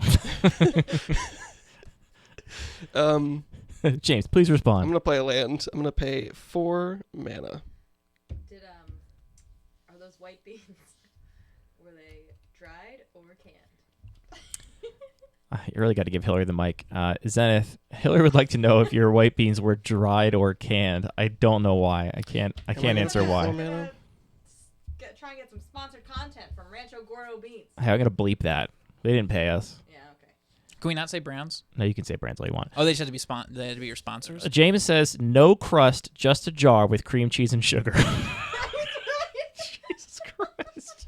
James, please I'm respond. going to play a land. I'm going to pay 4 mana. Did are those white beans? Were they dried or canned? You really got to give Hillary the mic. Zenith, Hillary would like to know if your white beans were dried or canned. I don't know why. I can't answer Four why. mana. Try and get some sponsored content from Rancho Gordo Beans. Hey, I'm going to bleep that. They didn't pay us. Yeah, okay. Can we not say brands? No, you can say brands all you want. Oh, they just have to be they have to be your sponsors. James says, no crust, just a jar with cream cheese and sugar. Jesus Christ.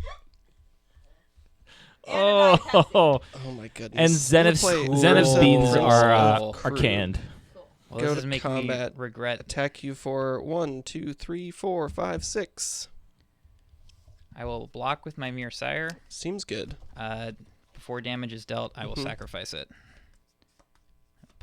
Oh. Oh my goodness. And Zenith's Cool. beans Cool. are Crew. canned. Cool. Well, Go this to is making combat. me regret. Attack you for 1, 2, 3, 4, 5, 6. I will block with my Mere Sire. Seems good. Before damage is dealt, I will sacrifice it.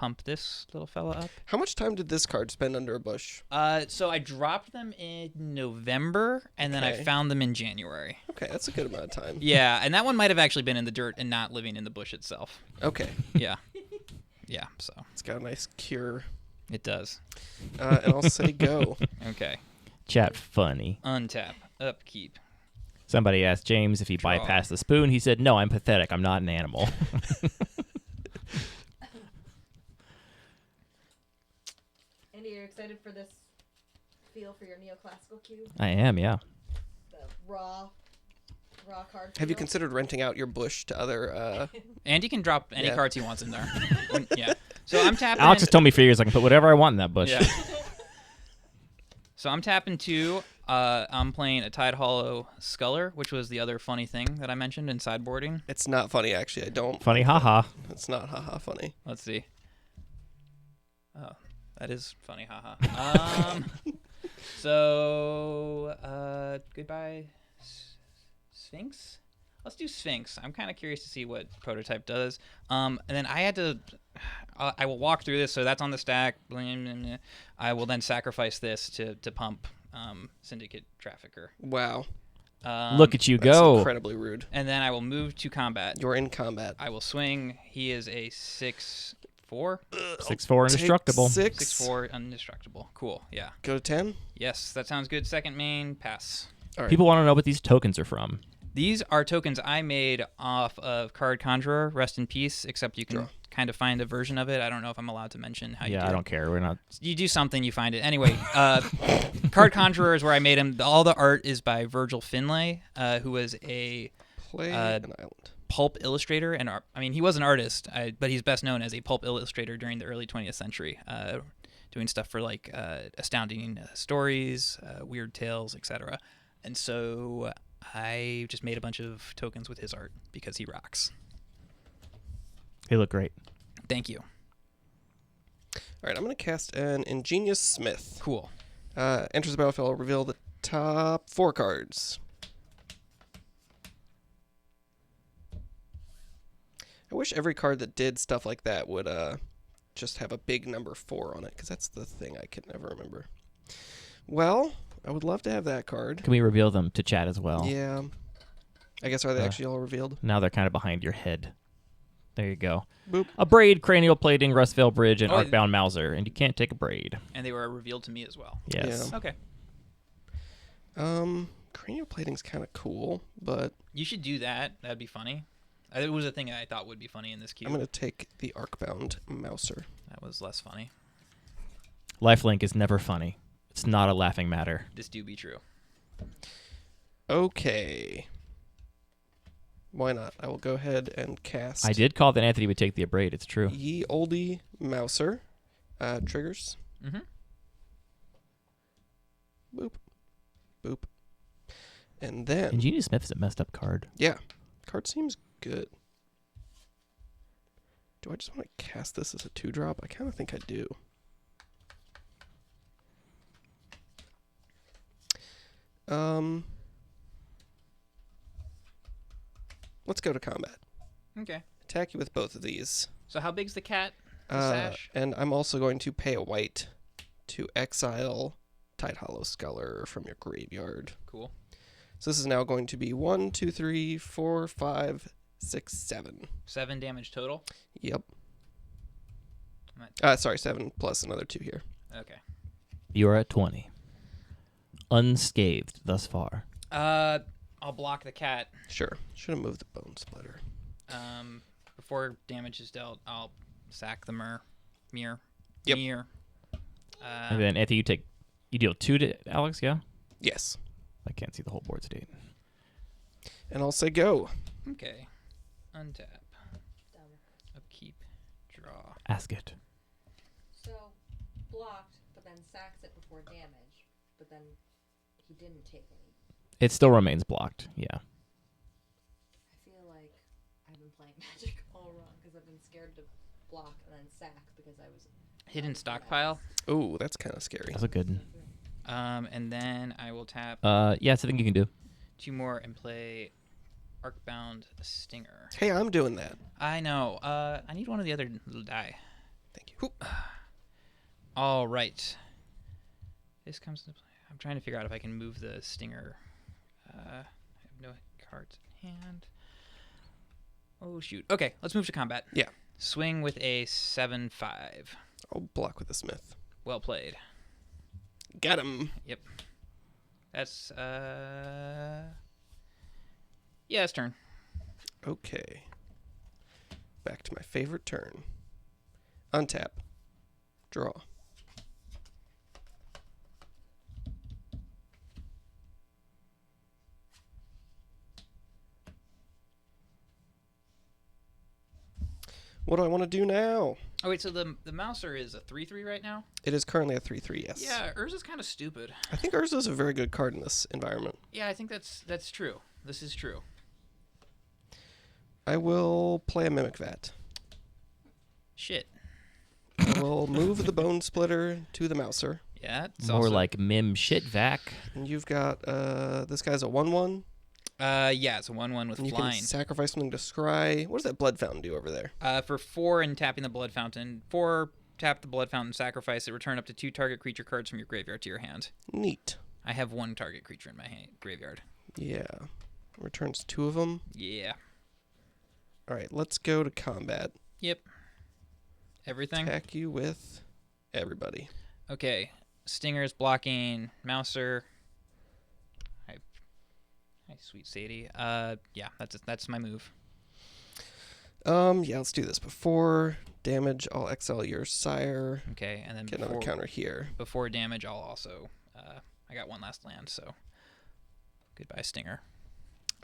pump this little fella up. How much time did this card spend under a bush? So I dropped them in November, and then I Okay. found them in January. Okay, that's a good amount of time. Yeah, and that one might have actually been in the dirt and not living in the bush itself. Okay, Yeah. Yeah, so it's got a nice cure. it does. And I'll say go. Okay. Chat funny. Untap. Upkeep. Somebody asked James if he Draw. bypassed the spoon. He said, "No, I'm pathetic. I'm not an animal." Andy, are you excited for this feel for your neoclassical cube? I am, yeah. The raw card. Have you feel? considered renting out your bush to other? Andy can drop any Yeah. cards he wants in there. Yeah. So I'm tapping. Alex has told me for years I can put whatever I want in that bush. Yeah. So I'm tapping 2. I'm playing a Tide Hollow Sculler, which was the other funny thing that I mentioned in sideboarding. It's not funny, actually. I don't. Funny, haha. It's not haha funny. Let's see. Oh, that is funny, haha. So goodbye, Sphinx. Let's do Sphinx. I'm kind of curious to see what prototype does. And then I had to. I will walk through this. So that's on the stack. I will then sacrifice this to pump Syndicate Trafficker. Wow, Look at you that's go. incredibly rude. And then I will move to combat. You're in combat. I will swing. He is a 6'4". 6'4" indestructible. Take 6'4", indestructible. Cool. Yeah. Go to 10. Yes, that sounds good. Second main, pass. All right. People want to know what these tokens are from. These are tokens I made off of Card Conjurer. Rest in peace. Except you can Draw. kind of find a version of it. I don't know if I'm allowed to mention how you Yeah, do I it. don't care. We're not. You do something, you find it. Anyway, Card Conjurer is where I made him. All the art is by Virgil Finlay, who was a Play uh, an island. pulp illustrator and I mean he was an artist, but he's best known as a pulp illustrator during the early 20th century, doing stuff for like astounding stories, weird tales, etc. And so I just made a bunch of tokens with his art because he rocks. They look great. Thank you. All right, I'm going to cast an Ingenious Smith. Cool. Enters the battlefield. I'll reveal the top 4 cards. I wish every card that did stuff like that would just have a big number 4 on it, because that's the thing I could never remember. Well, I would love to have that card. Can we reveal them to chat as well? Yeah. I guess, are they actually all revealed? Now they're kind of behind your head. There you go. Boop. A braid, cranial plating, Rustvale Bridge, and Oh, Arcbound Mauser. And you can't take a braid. And they were revealed to me as well. Yes. Yeah. Okay. Cranial plating's kind of cool, but You should do that. That'd be funny. It was a thing I thought would be funny in this cube. I'm going to take the Arcbound Mouser. That was less funny. Lifelink is never funny. It's not a laughing matter. This do be true. Okay. Why not? I will go ahead and cast I did call that Anthony would take the braid. It's true. Ye Olde Mouser. Triggers. Mm-hmm. Boop. Boop. And then, Ingenious Smith is a messed up card. yeah, card seems good. Do I just want to cast this as a 2-drop? I kind of think I do. Let's go to combat. Okay. Attack you with both of these. So how big's the cat? The sash? And I'm also going to pay a white to exile Tide Hollow Sculler from your graveyard. Cool. So this is now going to be 1, 2, 3, 4, 5, 6, 7. 7 damage total. Yep. I'm Sorry, 7 plus another 2 here. Okay. You're at 20. Unscathed thus far. I'll block the cat. Sure. Should have moved the Bone Splitter. Before damage is dealt, I'll sack the mirror. Yep. Mirror. And then Anthony, you deal 2 to Alex, yeah? Yes. I can't see the whole board state. And I'll say go. Okay. Untap. Dumb. Upkeep. Draw. Ask it. So blocked, but then sacks it before damage, but then he didn't take any. It still remains blocked, yeah. I feel like I've been playing Magic all wrong because I've been scared to block and then sack because I was Hidden stockpile. Ooh, that's kind of scary. That's a good. And then I will tap Yes, I think you can do. 2 more and play Arcbound Stinger. Hey, I'm doing that. I know. I need one of the other little die. Thank you. All right. This comes into play. I'm trying to figure out if I can move the stinger. I have no cards in hand. Oh, shoot. Okay, let's move to combat. Yeah. Swing with a 7-5. I'll block with the smith. Well played. Got him. Yep. That's, yeah, it's turn. Okay. Back to my favorite turn. Untap. Draw. What do I want to do now? Oh, wait, so the Mouser is a 3-3 right now? It is currently a 3/3, yes. Yeah, Urza's kind of stupid. I think Urza is a very good card in this environment. Yeah, I think that's true. This is true. I will play a Mimic Vat. Shit. I will move the Bone Splitter to the Mouser. Yeah, it's More also, like Mim shit vac. And you've got, this guy's a 1/1. yeah, it's a 1/1 with And you flying. can sacrifice something to scry. What does that Blood Fountain do over there? For 4 and tapping the Blood Fountain. 4, tap the Blood Fountain, sacrifice it, return up to 2 target creature cards from your graveyard to your hand. Neat. I have 1 target creature in my graveyard. Yeah. Returns 2 of them. Yeah. All right, let's go to combat. Yep. Everything? Attack you with everybody. Okay. Stinger's blocking Mouser. Hi, sweet Sadie. Yeah, that's my move. Yeah, let's do this. Before damage, I'll exile your sire. Okay, and then Get another counter here. before damage, I'll also I got 1 last land, so goodbye Stinger.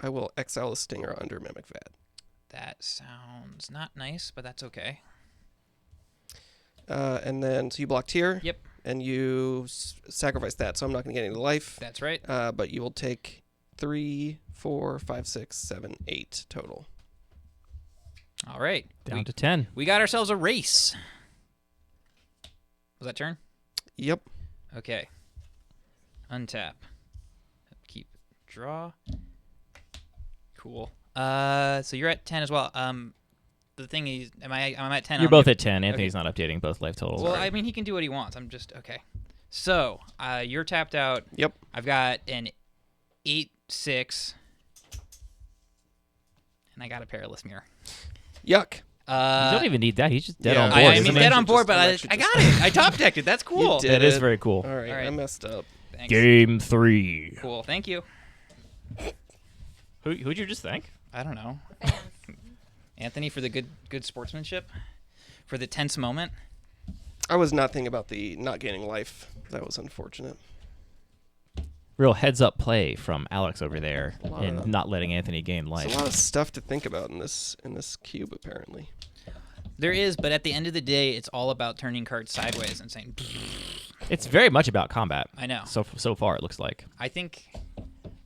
I will exile a Stinger under Mimic Vat. That sounds not nice, but that's okay. And then, so you blocked here. Yep. And you sacrifice that, so I'm not going to get any life. That's right. But you will take 3, 4, 5, 6, 7, 8 total. All right. Down to 10. We got ourselves a race. Was that turn? Yep. Okay. Untap. Keep draw. Cool. So you're at 10 as well. The thing is, I'm at 10. You're both at 10. Anthony's not updating both life totals. Well, I mean, he can do what he wants. I'm just okay. So you're tapped out. Yep. I've got an 8/6, and I got a Perilous Mirror. Yuck. you don't even need that. He's just dead yeah, on board. I isn't mean, he? dead on board, but I Just- got it. I top decked it. That's cool. You did That is it. very cool. All right, All right. I messed up. Thanks. Game 3. Cool. Thank you. Who'd you just thank? I don't know, Fans. Anthony, for the good sportsmanship, for the tense moment. I was not thinking about the not gaining life. That was unfortunate. Real heads up play from Alex over there Wow. and not letting Anthony gain There's life. a lot of stuff to think about in this cube, apparently. There is, but at the end of the day, it's all about turning cards sideways and saying, It's very much about combat. I know. So far, it looks like. I think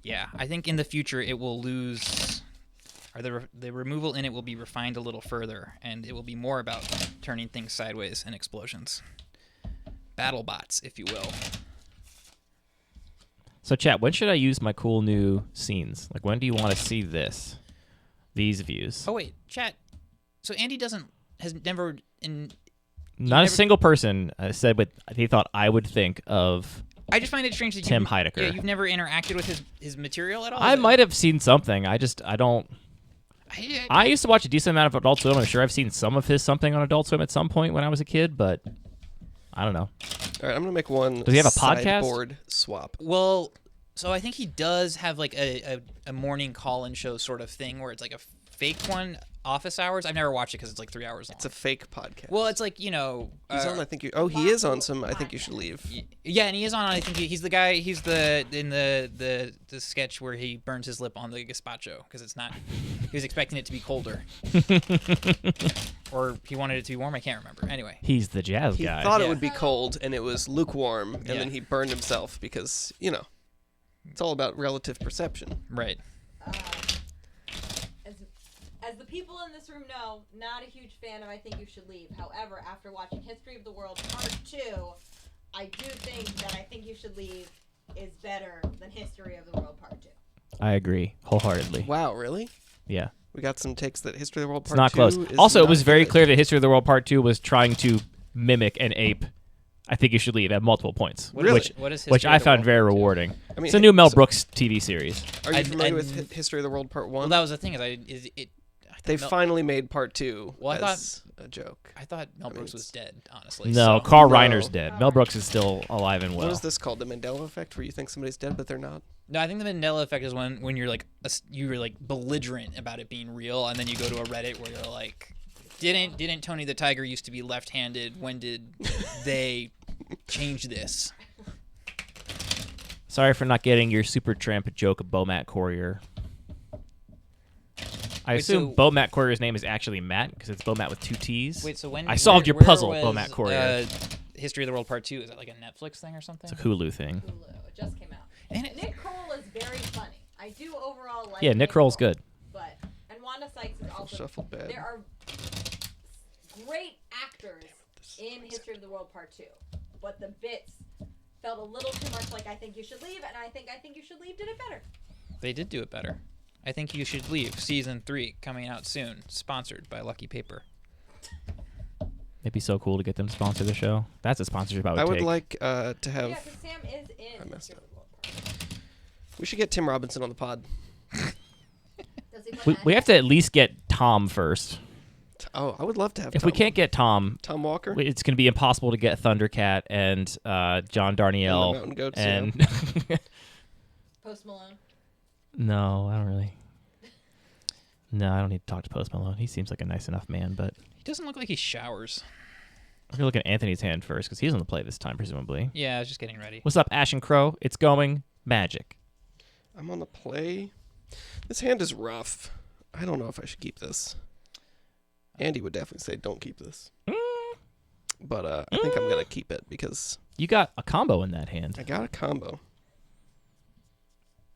in the future it will lose, or the removal in it will be refined a little further, and it will be more about turning things sideways and explosions. Battle bots, if you will. So, chat, when should I use my cool new scenes? Like, when do you want to see this? These views? Oh wait, chat. So Andy has never Not a single person said what he thought I would think of. I just find it strange that Tim Heidecker. Yeah, you've never interacted with his material at all. I might have seen something. I don't. I used to watch a decent amount of Adult Swim. I'm sure I've seen some of his something on Adult Swim at some point when I was a kid, but I don't know. All right, I'm gonna make one. Does he have a podcast? Sideboard swap. Well, so I think he does have like a morning call-in show sort of thing where it's like a fake one, office hours. I've never watched it because it's like 3 hours long. It's a fake podcast. Well, it's like, you know... He's on, I think you... Oh, he is on some... I think you should leave. Yeah, and he is on... I think he's the guy... He's in the sketch where he burns his lip on the gazpacho because it's not... He was expecting it to be colder. Or he wanted it to be warm. I can't remember. Anyway. He's the jazz He guy. thought Yeah. it would be cold, and it was lukewarm, and Yeah. then he burned himself because, you know, it's all about relative perception. Right. As the people in this room know, not a huge fan of I Think You Should Leave. However, after watching History of the World Part 2, I do think that I Think You Should Leave is better than History of the World Part 2. I agree wholeheartedly. Wow, really? Yeah. We got some takes that History of the World It's Part not 2 close. is Also, it not was very good. clear that History of the World Part 2 was trying to mimic and ape I think you should leave at multiple points, Really? What is which History I of the found World very Part Two? rewarding. I mean, It's a new Mel so- Brooks TV series. Are you I- familiar I- with History of the World Part 1? Well, that was the thing. I thought They Mel- finally made Part 2 Well, I as a joke. I thought Mel mean, Brooks it's- was dead. Honestly. No, so. Carl No. Reiner's dead. Mel Brooks is still alive and well. What is this called? The Mandela Effect, where you think somebody's dead but they're not? No, I think the Mandela effect is when you're like you're like belligerent about it being real, and then you go to a Reddit where you're like, didn't Tony the Tiger used to be left-handed? When did they change this? Sorry for not getting your Super Tramp joke of Bo Matt Courier. I Wait, assume so- Bo Matt Courier's name is actually Matt because it's Bo Matt with 2 T's. Wait, so when I solved your where puzzle, was, Bo Matt Courier. History of the World Part 2, is that like a Netflix thing or something? It's a Hulu thing. Hulu. It just came out. And it- Nick Kroll is very funny. I do overall like. Yeah, Nick Kroll's good. But and Wanda Sykes is also. Shuffled bed. There are great actors in History of the World Part 2, but the bits felt a little too much like I Think You Should Leave, and I think You Should Leave did it better. They did do it better. I think you should leave. Season 3 coming out soon. Sponsored by Lucky Paper. It'd be so cool to get them to sponsor the show. That's a sponsorship I would I would take. like to have. Yeah, because Sam is in I messed History of the World Part 2. We should get Tim Robinson on the pod. Does he play we have to at least get Tom first. Oh, I would love to have. If Tom. we can't get Tom, Tom Walker. it's going to be impossible to get Thundercat and John Darnielle. Mountain Goats, and Post Malone? No, I don't really. No, I don't need to talk to Post Malone. He seems like a nice enough man, but He doesn't look like he showers. we're going to look at Anthony's hand first because he's on the play this time, presumably. Yeah, I was just getting ready. What's up, Ashen Crow? It's going magic. I'm on the play. This hand is rough. I don't know if I should keep this. Andy would definitely say don't keep this. But I think I'm going to keep it because You got a combo in that hand. I got a combo.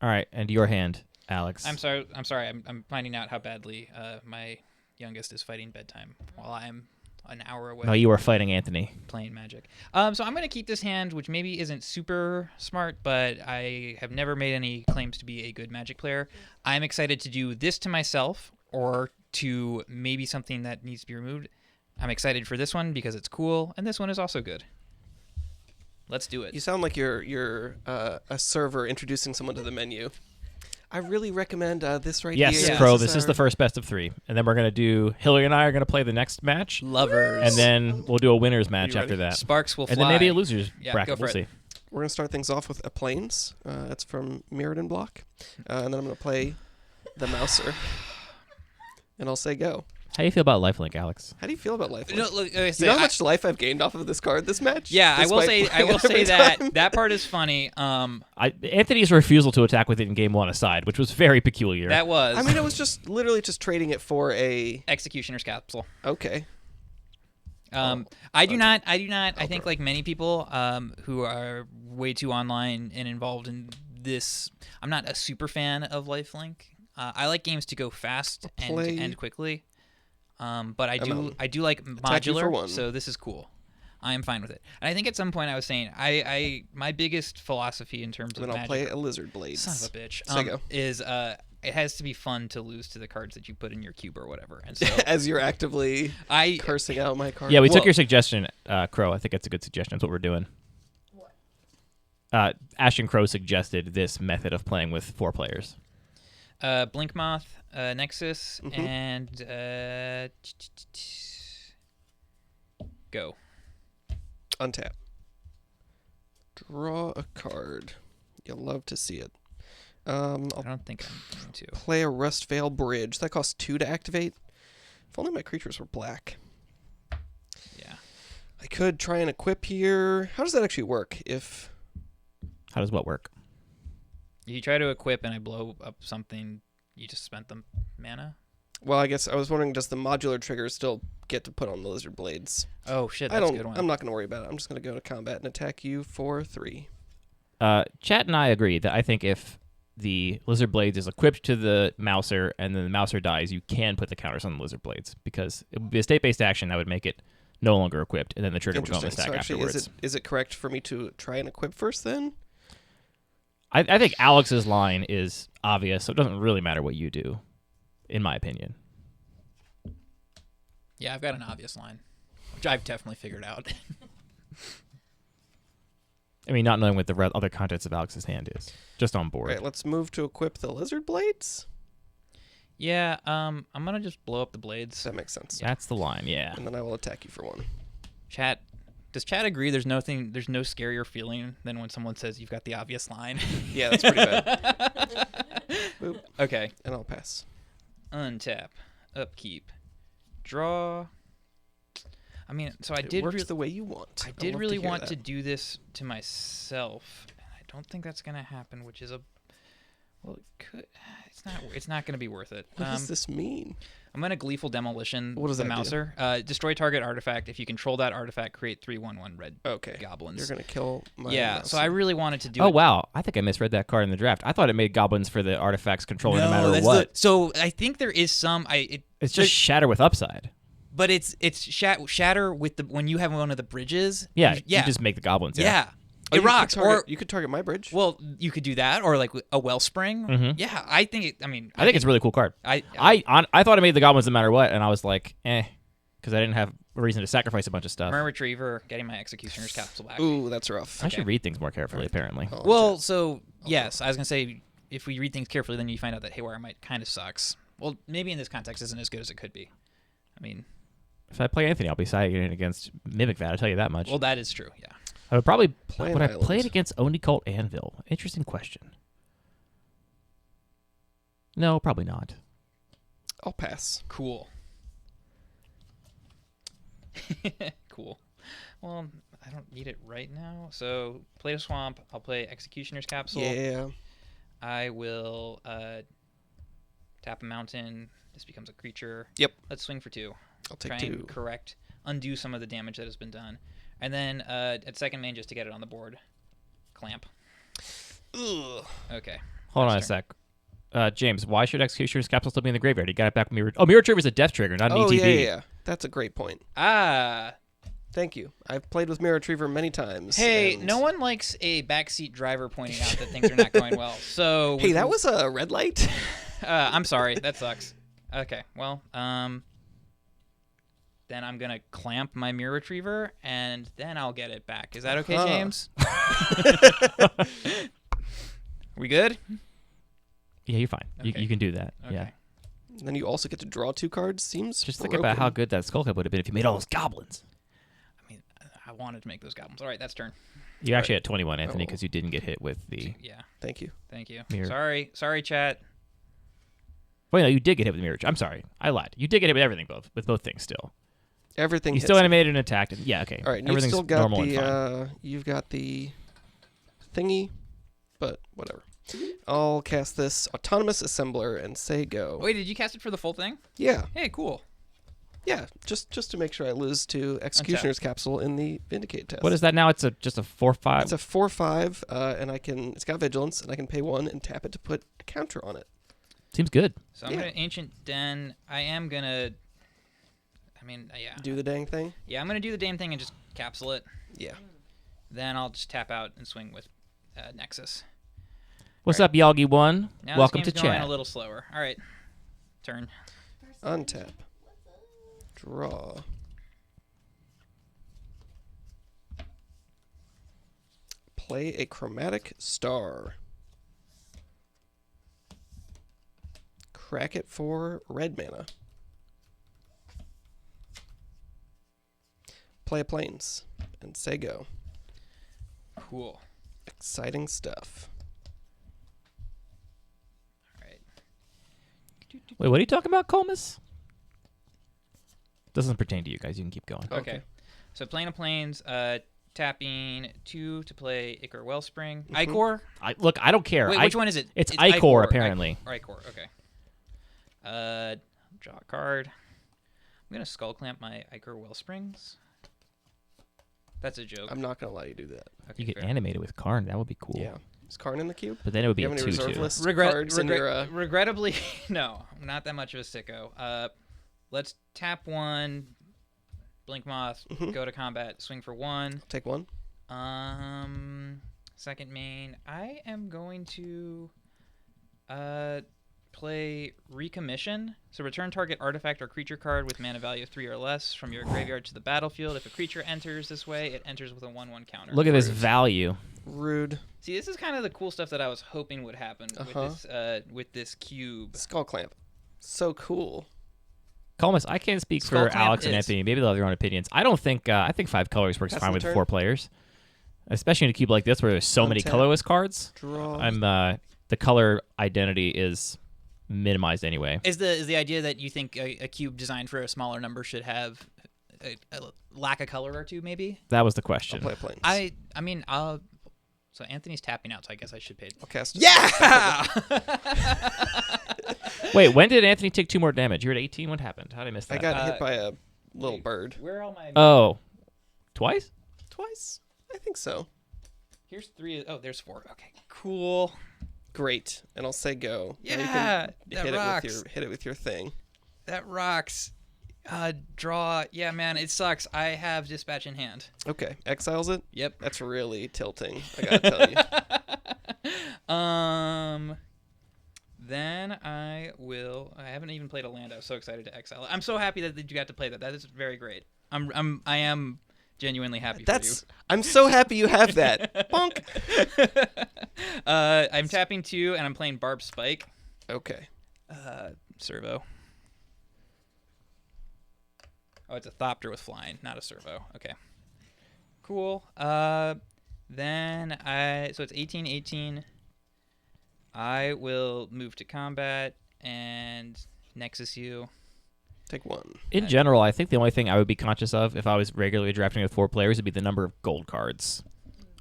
All right, and your hand, Alex. I'm sorry. I'm finding out how badly my youngest is fighting bedtime while I'm an hour away No, you were fighting Anthony. playing Magic. So I'm gonna keep this hand, which maybe isn't super smart, but I have never made any claims to be a good Magic player. I'm excited to do this to myself or to maybe something that needs to be removed. I'm excited for this one because it's cool, and this one is also good. Let's do it. You sound like you're a server introducing someone to the menu. I really recommend this right Yes, here. Yeah. Crow, This this is the first best of 3. And then we're going to do, Hillary and I are going to play the next match. Lovers. And then we'll do a winner's match ready? after that. Sparks will fly. And then maybe a loser's Yeah, bracket. go for We'll it. see. We're going to start things off with a Plains. That's from Mirrodin Block. And then I'm going to play the Mouser. And I'll say go. How do you feel about lifelink, Alex? How do you feel about life? No, look, okay, You know how much life I've gained off of this card this match? Yeah, I will Despite say playing it every time? that part is funny. Anthony's refusal to attack with it in game 1 aside, which was very peculiar. That was I mean, it was just literally just trading it for a... Executioner's Capsule. Okay. I do not. I think like many people who are way too online and involved in this, I'm not a super fan of lifelink. I like games to go fast and to Play- end quickly. But I do like Attack you for modular, one. so this is cool. I am fine with it. And I think at some point I was saying my biggest philosophy in terms of Then I'll Magic, play a Lizard Blades. son of a bitch, So go. is it has to be fun to lose to the cards that you put in your cube or whatever. And so As you're actively I cursing out my card. yeah, we took Well- your suggestion, Crow. I think that's a good suggestion. That's what we're doing. What? Ashen Crow suggested this method of playing with 4 players. Blinkmoth, Nexus, Mhm. and go. Untap. Draw a card. You'll love to see it. I I'll don't think I'm going to. play a Rustvale Bridge. That costs 2 to activate. If only my creatures were black. Yeah. I could try and equip here. How does that actually work? If How does what work? You try to equip and I blow up something, you just spent the mana? well, I guess I was wondering, does the modular trigger still get to put on the Lizard Blades? Oh, shit, I that's don't. a good one. I'm not going to worry about it. I'm just going to go to combat and attack you for 3. Chat and I agree that I think if the Lizard Blades is equipped to the Mouser and then the Mouser dies, you can put the counters on the Lizard Blades because it would be a state-based action that would make it no longer equipped, and then the trigger would go on the Interesting. stack So actually, afterwards. is it correct for me to try and equip first then? I think Alex's line is obvious, so it doesn't really matter what you do, in my opinion. Yeah, I've got an obvious line. I've definitely figured out. I mean, not knowing what the other contents of Alex's hand is. Just on board. All right, let's move to equip the lizard blades. Yeah, I'm gonna just blow up the blades. That makes sense. That's the line, yeah. And then I will attack you for 1. Chat, does chat agree there's no scarier feeling than when someone says you've got the obvious line? Yeah, that's pretty bad. Boop. Okay. And I'll pass. Untap. Upkeep. Draw. I mean, so I It did works the way you want. I I'd did love really hear want that. to do this to myself. And I don't think that's going to happen, which is well, it could. It's not going to be worth it. What does this mean? I'm going to Gleeful Demolition What does the that do? Mouser. Destroy target artifact. If you control that artifact, create 3/1/1 red Okay. goblins. You're going to kill my Yeah, mouse. so I really wanted to do Oh, it. wow. I think I misread that card in the draft. I thought it made goblins for the artifacts controlling no matter that's what. so I think there is some. It's just shatter with upside. But it's shatter with the when you have one of the bridges. Yeah, you you just make the goblins. yeah. Oh, It you could rocks. target- Or you could target my bridge. well, you could do that, or like a wellspring. Mhm. Yeah, I think it. I mean, I think it's a really cool card. I I thought it made the goblins no matter what, and I was like, because I didn't have a reason to sacrifice a bunch of stuff. Myrrh Retriever, getting my Executioner's Capsule back. Ooh, that's rough. I should read things more carefully, apparently. Oh, Well, so yes, I was gonna say if we read things carefully, then you find out that Haywire might kind of sucks. Well, maybe in this context isn't as good as it could be. I mean, If I play Anthony, I'll be siding it against Mimic Vat. I'll tell you that much. well, that is true. Yeah. I would probably Play would an I play it island. against Oni Cult Anvil? Interesting question. No, probably not. I'll pass. Cool. Cool. Well, I don't need it right now. So, play a swamp. I'll play Executioner's Capsule. Yeah. I will tap a mountain. This becomes a creature. Yep. Let's swing for 2. I'll take Try 2. and undo some of the damage that has been done. And then at second main, just to get it on the board, clamp. Ugh. Okay. Hold on a sec. James, why should Executioner's Capsule still be in the graveyard? He got it back with Mirror. Oh, Mirror Trigger is a death trigger, not an Oh, ETB. yeah. That's a great point. Ah. Thank you. I've played with Mirror Retriever many times. Hey, and- no one likes a backseat driver pointing out that things are not going well. So Hey, that was a red light. I'm sorry. That sucks. Okay. Well, then I'm gonna clamp my Mirror Retriever, and then I'll get it back. Is that okay, Uh-huh. James? We good? Yeah, you're fine. Okay. You can do that. Okay. Yeah. Then you also get to draw 2 cards. Seems Just think broken. about how good that Skull Cup would have been if you made all those goblins. I mean, I wanted to make those goblins. All right, that's turn. You actually had 21, Anthony, Oh. because you didn't get hit with the... Yeah. Thank you. Thank you. Mirror. Sorry, chat. Wait, no, you did get hit with the Mirror. I'm sorry. I lied. You did get hit with everything, with both things still. Everything. You hits still me. animated and attacked. And, yeah, okay. All right. And you've Everything's still got normal and fine. the. You've got the thingy, but whatever. I'll cast this Autonomous Assembler and say go. Wait, did you cast it for the full thing? Yeah. Hey, cool. Yeah. Just to make sure I lose to Executioner's Capsule in the Vindicate test. What is that now? It's just a 4/5. It's a 4/5, and it's got Vigilance, and I can pay 1 and tap it to put a counter on it. Seems good. So I'm Yeah. gonna Ancient Den. I am gonna. I mean, yeah. Do the dang thing. Yeah, I'm gonna do the damn thing and just capsule it. Yeah. Then I'll just tap out and swing with Nexus. What's up, Yagi1? Now Welcome this to game's going chat. a little slower. All right, turn. Untap. Draw. Play a Chromatic Star. Crack it for red mana. Play a Plains and say go. Cool. Exciting stuff. All right. Wait, what are you talking about, Colmus? Doesn't pertain to you guys. You can keep going. Okay. So playing a Plains, tapping 2 to play Ichor Wellspring. Ichor? Look, I don't care. Wait, which one is it? It's Ichor, apparently. Ichor, okay. Draw a card. I'm going to Skull Clamp my Ichor Wellsprings. That's a joke. I'm not going to let you do that. Okay, You get fair. animated with Karn. That would be cool. Yeah. Is Karn in the cube? But then it would Do be you a have any 2-2. reserve list cards in your... Regrettably, no. I'm not that much of a sicko. Let's tap 1, Blink Moth, go to combat, swing for 1. Take 1. Second main, I am going to play Recommission. So return target artifact or creature card with mana value of 3 or less from your graveyard to the battlefield. If a creature enters this way, it enters with a 1/1 counter. Look at this value. Rude. See, this is kind of the cool stuff that I was hoping would happen with this cube. Skull Clamp. So cool. Colmus, I can't speak Skull for Clamp Alex and is- Anthony. Maybe they'll have their own opinions. I don't think. I think 5 colors works Pass fine the with turn. 4 players, especially in a cube like this where there's so many Untap. colorless cards. Draw. I'm the color identity is minimized anyway. Is the idea that you think a cube designed for a smaller number should have a lack of color or two, maybe? That was the I'll question. play planes. I mean, so Anthony's tapping out, so I guess I should pay. I'll cast. Yeah! Wait, when did Anthony take 2 more damage? You were at 18. What happened? How did I miss that? I got hit by a little bird. Where are all my... Oh, twice? Twice? I think so. Here's 3. Oh, there's 4. Okay, cool. Great. And I'll say go. Yeah, And you that can rocks. hit it with your thing. That rocks. Draw. Yeah, man, it sucks. I have Dispatch in hand. Okay. Exiles it? Yep. That's really tilting. I gotta tell you. Then I haven't even played a land. I was so excited to exile it. I'm so happy that you got to play that. That is very great. I am genuinely happy for you. I'm so happy you have that. Bonk. I'm tapping 2 and I'm playing Barb Spike. Okay. Servo. Oh, it's a Thopter with flying, not a Servo. Okay. Cool. So it's 18-18. I will move to combat and Nexus you. Take 1. In general, I think the only thing I would be conscious of if I was regularly drafting with 4 players would be the number of gold cards.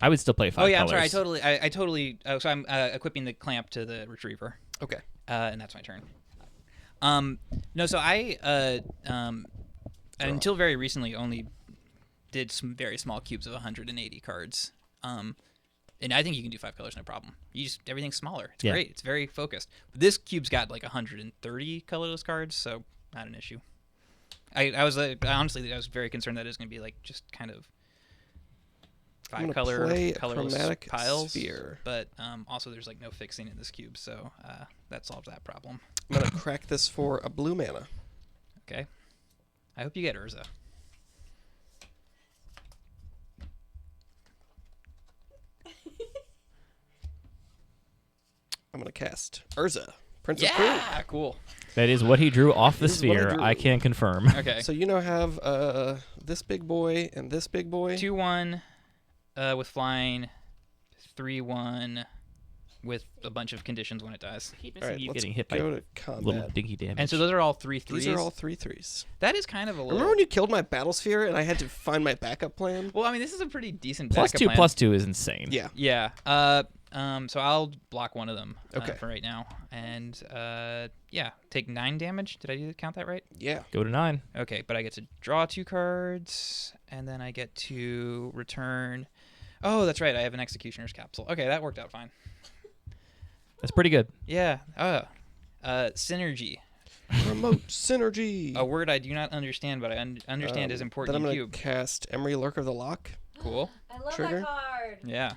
I would still play 5 Oh yeah, colors. I'm sorry. I totally. So I'm equipping the clamp to the retriever. Okay. And that's my turn. No, so I until very recently only did some very small cubes of 180 cards. And I think you can do 5 colors no problem. Everything's smaller. It's great. It's very focused. But this cube's got like 130 colorless cards, so not an issue. I was honestly I was very concerned that it was going to be like just kind of 5 colorless chromatic piles. Sphere. But also there's like no fixing in this cube, so that solves that problem. I'm gonna crack this for a blue mana. Okay. I hope you get Urza. I'm gonna cast Urza, Prince of Krug. Yeah, cool. That is what he drew off the This is what I sphere. drew. I can confirm. Okay. So you now have this big boy and this big boy. 2/1 with flying, 3/1 with a bunch of conditions when it dies. Keep All right, you let's getting hit by go to combat. little dinky damage. And so those are all 3/3s. These are all 3/3s. That is kind of a little. Remember when you killed my battle sphere and I had to find my backup plan? Well, I mean, this is a pretty decent plus backup 2 plan. plus 2 is insane. Yeah. Yeah. So I'll block one of them Okay. for right now, and yeah, take 9 damage. Did I count that right? Yeah. Go to 9. Okay, but I get to draw 2 cards, and then I get to return. Oh, that's right. I have an Executioner's Capsule. Okay, that worked out fine. That's pretty good. Yeah. Synergy. Remote synergy. A word I do not understand, but I understand is important Then I'm in gonna Cube. cast Emery Lurk of the Lock. Cool. I love Trigger. that card. Yeah.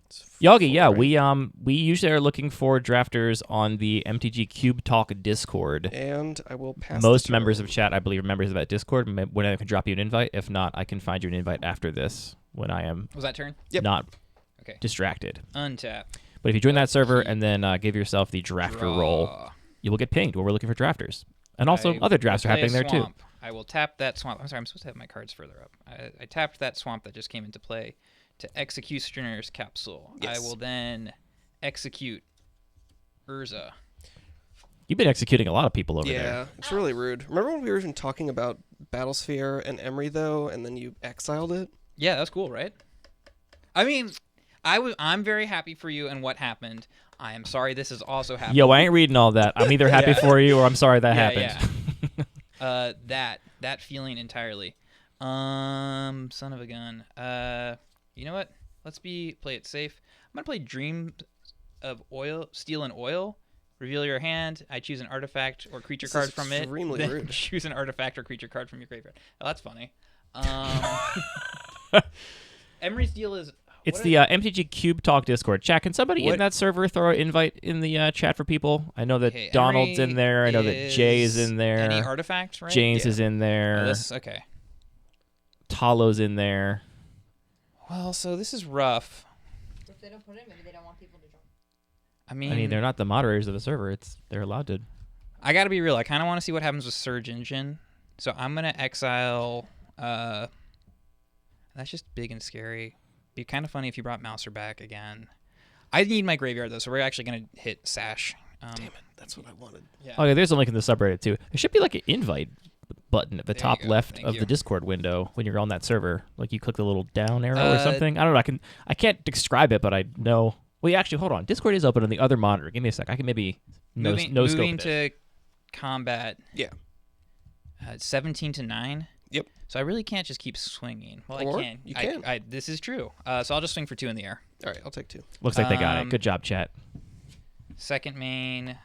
It's Yogi, yeah, 4, right? we usually are looking for drafters on the MTG Cube Talk Discord. And I will pass. Most the members turn. of chat, I believe, are members of that Discord. When I can drop you an invite. If not, I can find you an invite after this when I am Was that turn? Yep. not Okay. distracted. Untap. But if you join that server and then give yourself the drafter role, Draw. you will get pinged when we're looking for drafters. And also, I other drafts are play a happening there too. swamp. I will tap that swamp. I'm sorry, I'm supposed to have my cards further up. I tapped that swamp that just came into play to Executioner's Capsule. Yes. I will then execute Urza. You've been executing a lot of people over Yeah, there. it's really rude. Remember when we were even talking about Battlesphere and Emery though, and then you exiled it? Yeah, that's cool, right? I mean, I'm very happy for you and what happened. I am sorry this is also happening. Yo, I ain't reading all that. I'm either happy Yeah. for you or I'm sorry that Yeah, happened. That feeling entirely. Son of a gun. You know what? Let's play it safe. I'm gonna play Dream of Steel and Oil. Reveal your hand. I choose an artifact or creature This card is from it. extremely Then rude. choose an artifact or creature card from your graveyard. Oh, that's funny. Emery's deal is It's the MTG Cube Talk Discord. Chat, can somebody in that server throw an invite in the chat for people? I know that Donald's in there. I know that Jay is in there. Any artifacts, right? James is in there. Okay. Talo's in there. Well, so this is rough. If they don't put it in, maybe they don't want people to join. I mean, they're not the moderators of the server. They're allowed to. I got to be real. I kind of want to see what happens with Surge Engine. So I'm going to exile. That's just big and scary. Be kind of funny if you brought Mouser back again. I need my graveyard, though, so we're actually going to hit Sash. Damn it. That's what I wanted. Yeah. Oh, yeah, there's a link in the subreddit, too. There should be like an invite button at the top left of the Discord window when you're on that server. Like you click the little down arrow or something. I don't know. I can't describe it, but I know. Well, actually, hold on. Discord is open on the other monitor. Give me a sec. I can maybe moving to combat. Yeah. 17 to 9. Yep. So I really can't just keep swinging. Well, Or I can. you can. This is true. So I'll just swing for 2 in the air. All right, I'll take 2. Looks like they got it. Good job, chat. Second main.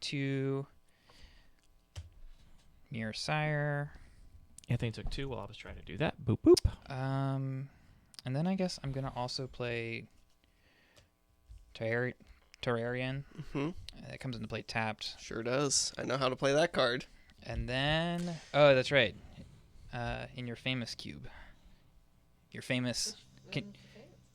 2. Mirror Sire. Anthony took 2 while I was trying to do that. Boop, boop. And then I guess I'm going to also play Terrarian. Mm-hmm. That comes into play tapped. Sure does. I know how to play that card. And then, oh, that's right. In your famous cube. Your famous...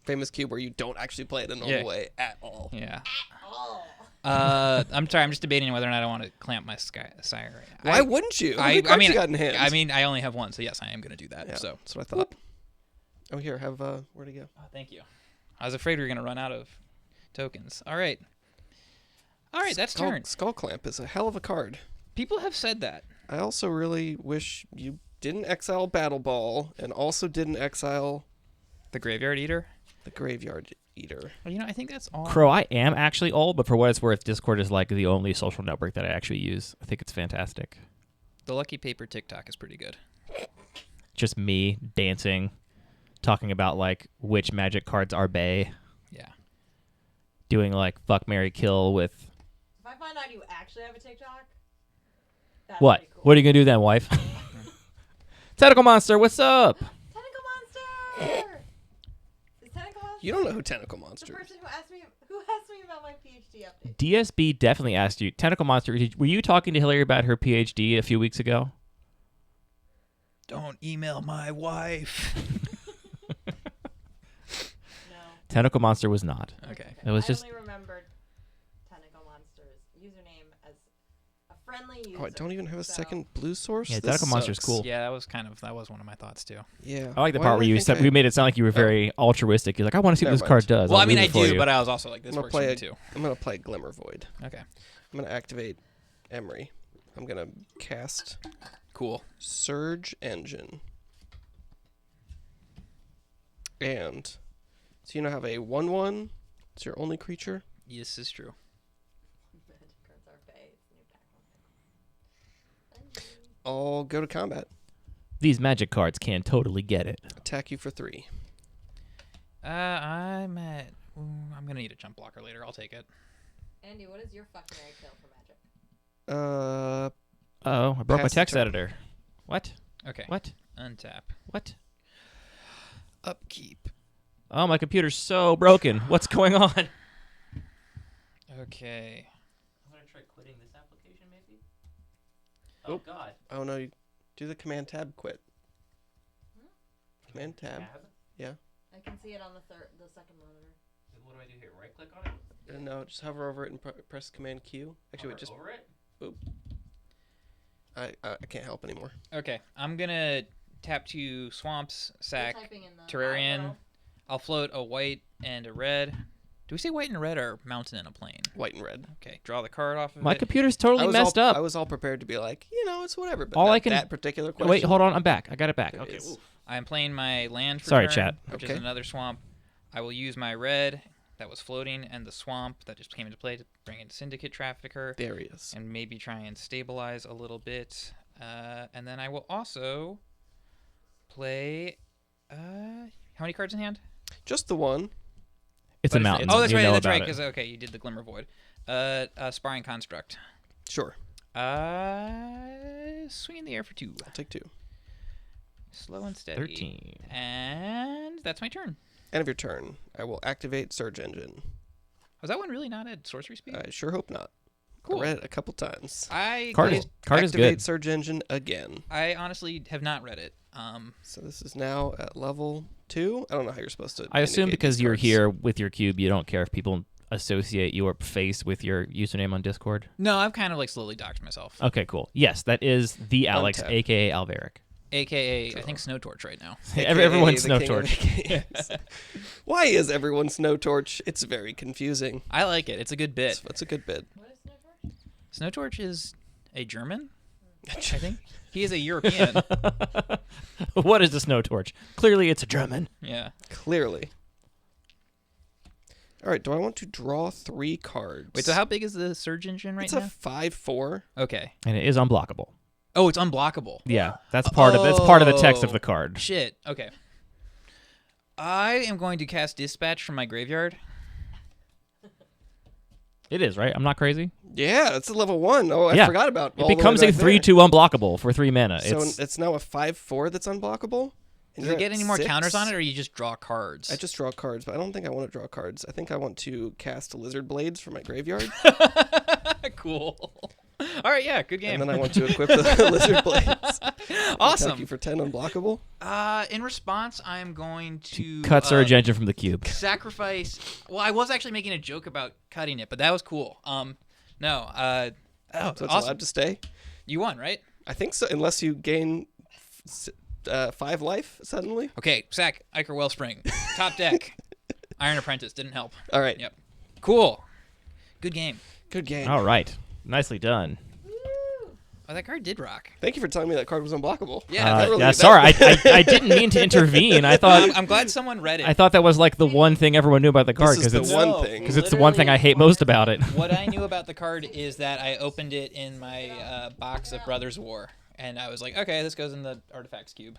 Famous cube where you don't actually play it a normal way at all. Yeah. Oh. I'm sorry. I'm just debating whether or not I want to clamp my Sire. Why wouldn't you? How many cards you got in hand? I mean, I only have 1, so yes, I am going to do that. Yeah, so that's what I thought. Oh, here, have where'd it go? Oh, thank you. I was afraid we were going to run out of tokens. All right, that's turn. Skull Clamp is a hell of a card. People have said that. I also really wish you didn't exile Battle Ball and also didn't exile The Graveyard Eater. the Graveyard Eater. Well, I think that's all. Crow, I am actually old, but for what it's worth, Discord is like the only social network that I actually use. I think it's fantastic. The Lucky Paper TikTok is pretty good. Just me dancing, talking about like which magic cards are bae. Yeah. Doing like fuck, marry, kill with. If I find out you actually have a TikTok, that's What? pretty cool. What are you gonna do then, wife? Tentacle Monster, what's up? Tentacle Monster! Is Tentacle Monster You don't know who Tentacle the Monster is. person who asked me about my PhD update? DSB definitely asked you. Tentacle Monster, were you talking to Hillary about her PhD a few weeks ago? Don't email my wife. No. Tentacle Monster was not. Okay. It was I just. only remembered Tentacle Monster's username as a friendly user. Oh, I don't even have a so- second blue source? Yeah, This Tentacle Monster's sucks. cool. Yeah, that was one of my thoughts too. Yeah. I like the Why part did where I you think said we made it sound like you were very altruistic. You're like, I want to see what Never this mind. card does. Well, I'll I mean, move I it for do, you. but I was also like, this I'm gonna works for me play too. I'm going to play Glimmer Void. Okay. I'm going to activate Emery. I'm going to cast Cool. Surge Engine. And so you now have a 1/1. It's your only creature. This is true. Magic cards are bae. It's a new pack. I'll go to combat. These magic cards can totally get it. Attack you for 3. I'm gonna need a jump blocker later. I'll take it. Andy, what is your fucking Mary kill for Magic? Oh, I broke my Pass the text turn. editor. What? Okay. What? Untap. What? Upkeep. Oh, my computer's so broken. What's going on? Okay. I'm gonna try quitting this application, maybe. Oh, God. Oh no, you do the Command Tab quit. Command Tab. Yeah. I can see it on the second monitor. What do I do here? Right click on it? No, just hover over it and press Command Q. Actually, wait, just over it? boop. I can't help anymore. Okay. I'm gonna tap 2 swamps, sack, You're typing in the Terrarian. Mardu. I'll float a white and a red. Do we say white and red or mountain and a plain? White and red. Okay. Draw the card off of My it. computer's totally messed I up. was all prepared to be like, it's whatever. But All not I can- that particular question. Wait, hold on. I'm back. I got it back. There it Okay. is. Oof. I'm playing my land for Sorry, turn, chat. which Okay. is another swamp. I will use my red that was floating and the swamp that just came into play to bring in Syndicate Trafficker There he is. and maybe try and stabilize a little bit. And then I will also play. How many cards in hand? Just the one. It's But a mountain. Oh, that's You right. know That's about right. it. Because okay, you did the Glimmer Void. Sparring Construct. Sure. Swing in the air for 2. I'll take 2. Slow and steady. 13. And that's my turn. End of your turn. I will activate Surge Engine. Was that one really not at sorcery speed? I sure hope not. Cool. I read it a couple times. Card is Activate good. Surge Engine again. I honestly have not read it. So this is now at level 2. I don't know how you're supposed to. I assume indicate because these you're cards. here with your cube, you don't care if people associate your face with your username on Discord. No, I've kind of like slowly doxed myself. Okay, cool. Yes, that is the Alex, Untap. aka Alveric. AKA, I think Snow Torch right now. AKA Everyone's the Snow king of Torch. AKAs. Why is everyone Snow Torch? It's very confusing. I like it. It's a good bit. It's a good bit. What is Snow Torch? Snow Torch is a German, I think. He is a European. What is the Snow Torch? Clearly, it's a German. Yeah. Clearly. All right, do I want to draw 3 cards? Wait, so how big is the Surge Engine right It's now? a 5/4. Okay. And it is unblockable. Oh, it's unblockable. Yeah, that's part of the text of the card. Shit. Okay. I am going to cast Dispatch from my graveyard. It is, right? I'm not crazy. Yeah, it's a level 1. Oh, I Yeah. forgot about It all the way becomes a back there. 3/2 unblockable for 3 mana. So It's it's now a 5/4 that's unblockable. And Does you're it get at any more 6? counters on it, or you just draw cards? I just draw cards, but I don't think I want to draw cards. I think I want to cast Lizard Blades from my graveyard, Cool. All right, yeah, good game. and then I want to equip the Lizard Blades. Thank Awesome. you for 10 unblockable. In response, I'm going to cut Surge Engine from the cube. sacrifice. Well, I was actually making a joke about cutting it, but that was cool. No. So it's awesome. allowed to stay. You won, right? I think so, unless you gain 5 life suddenly. Okay, sack Iker Wellspring, top deck. Iron Apprentice didn't help. All right. Yep. Cool. Good game. Good game. All right. Nicely done. Oh, that card did rock. Thank you for telling me that card was unblockable. Yeah, that really- yeah, that- sorry, I didn't mean to intervene. I thought I'm glad someone read it. I thought that was like the one thing everyone knew about the card This is because the it's one thing. because it's the one thing I hate most about it. What I knew about the card is that I opened it in my box of Brothers War, and I was like, okay, this goes in the artifacts cube.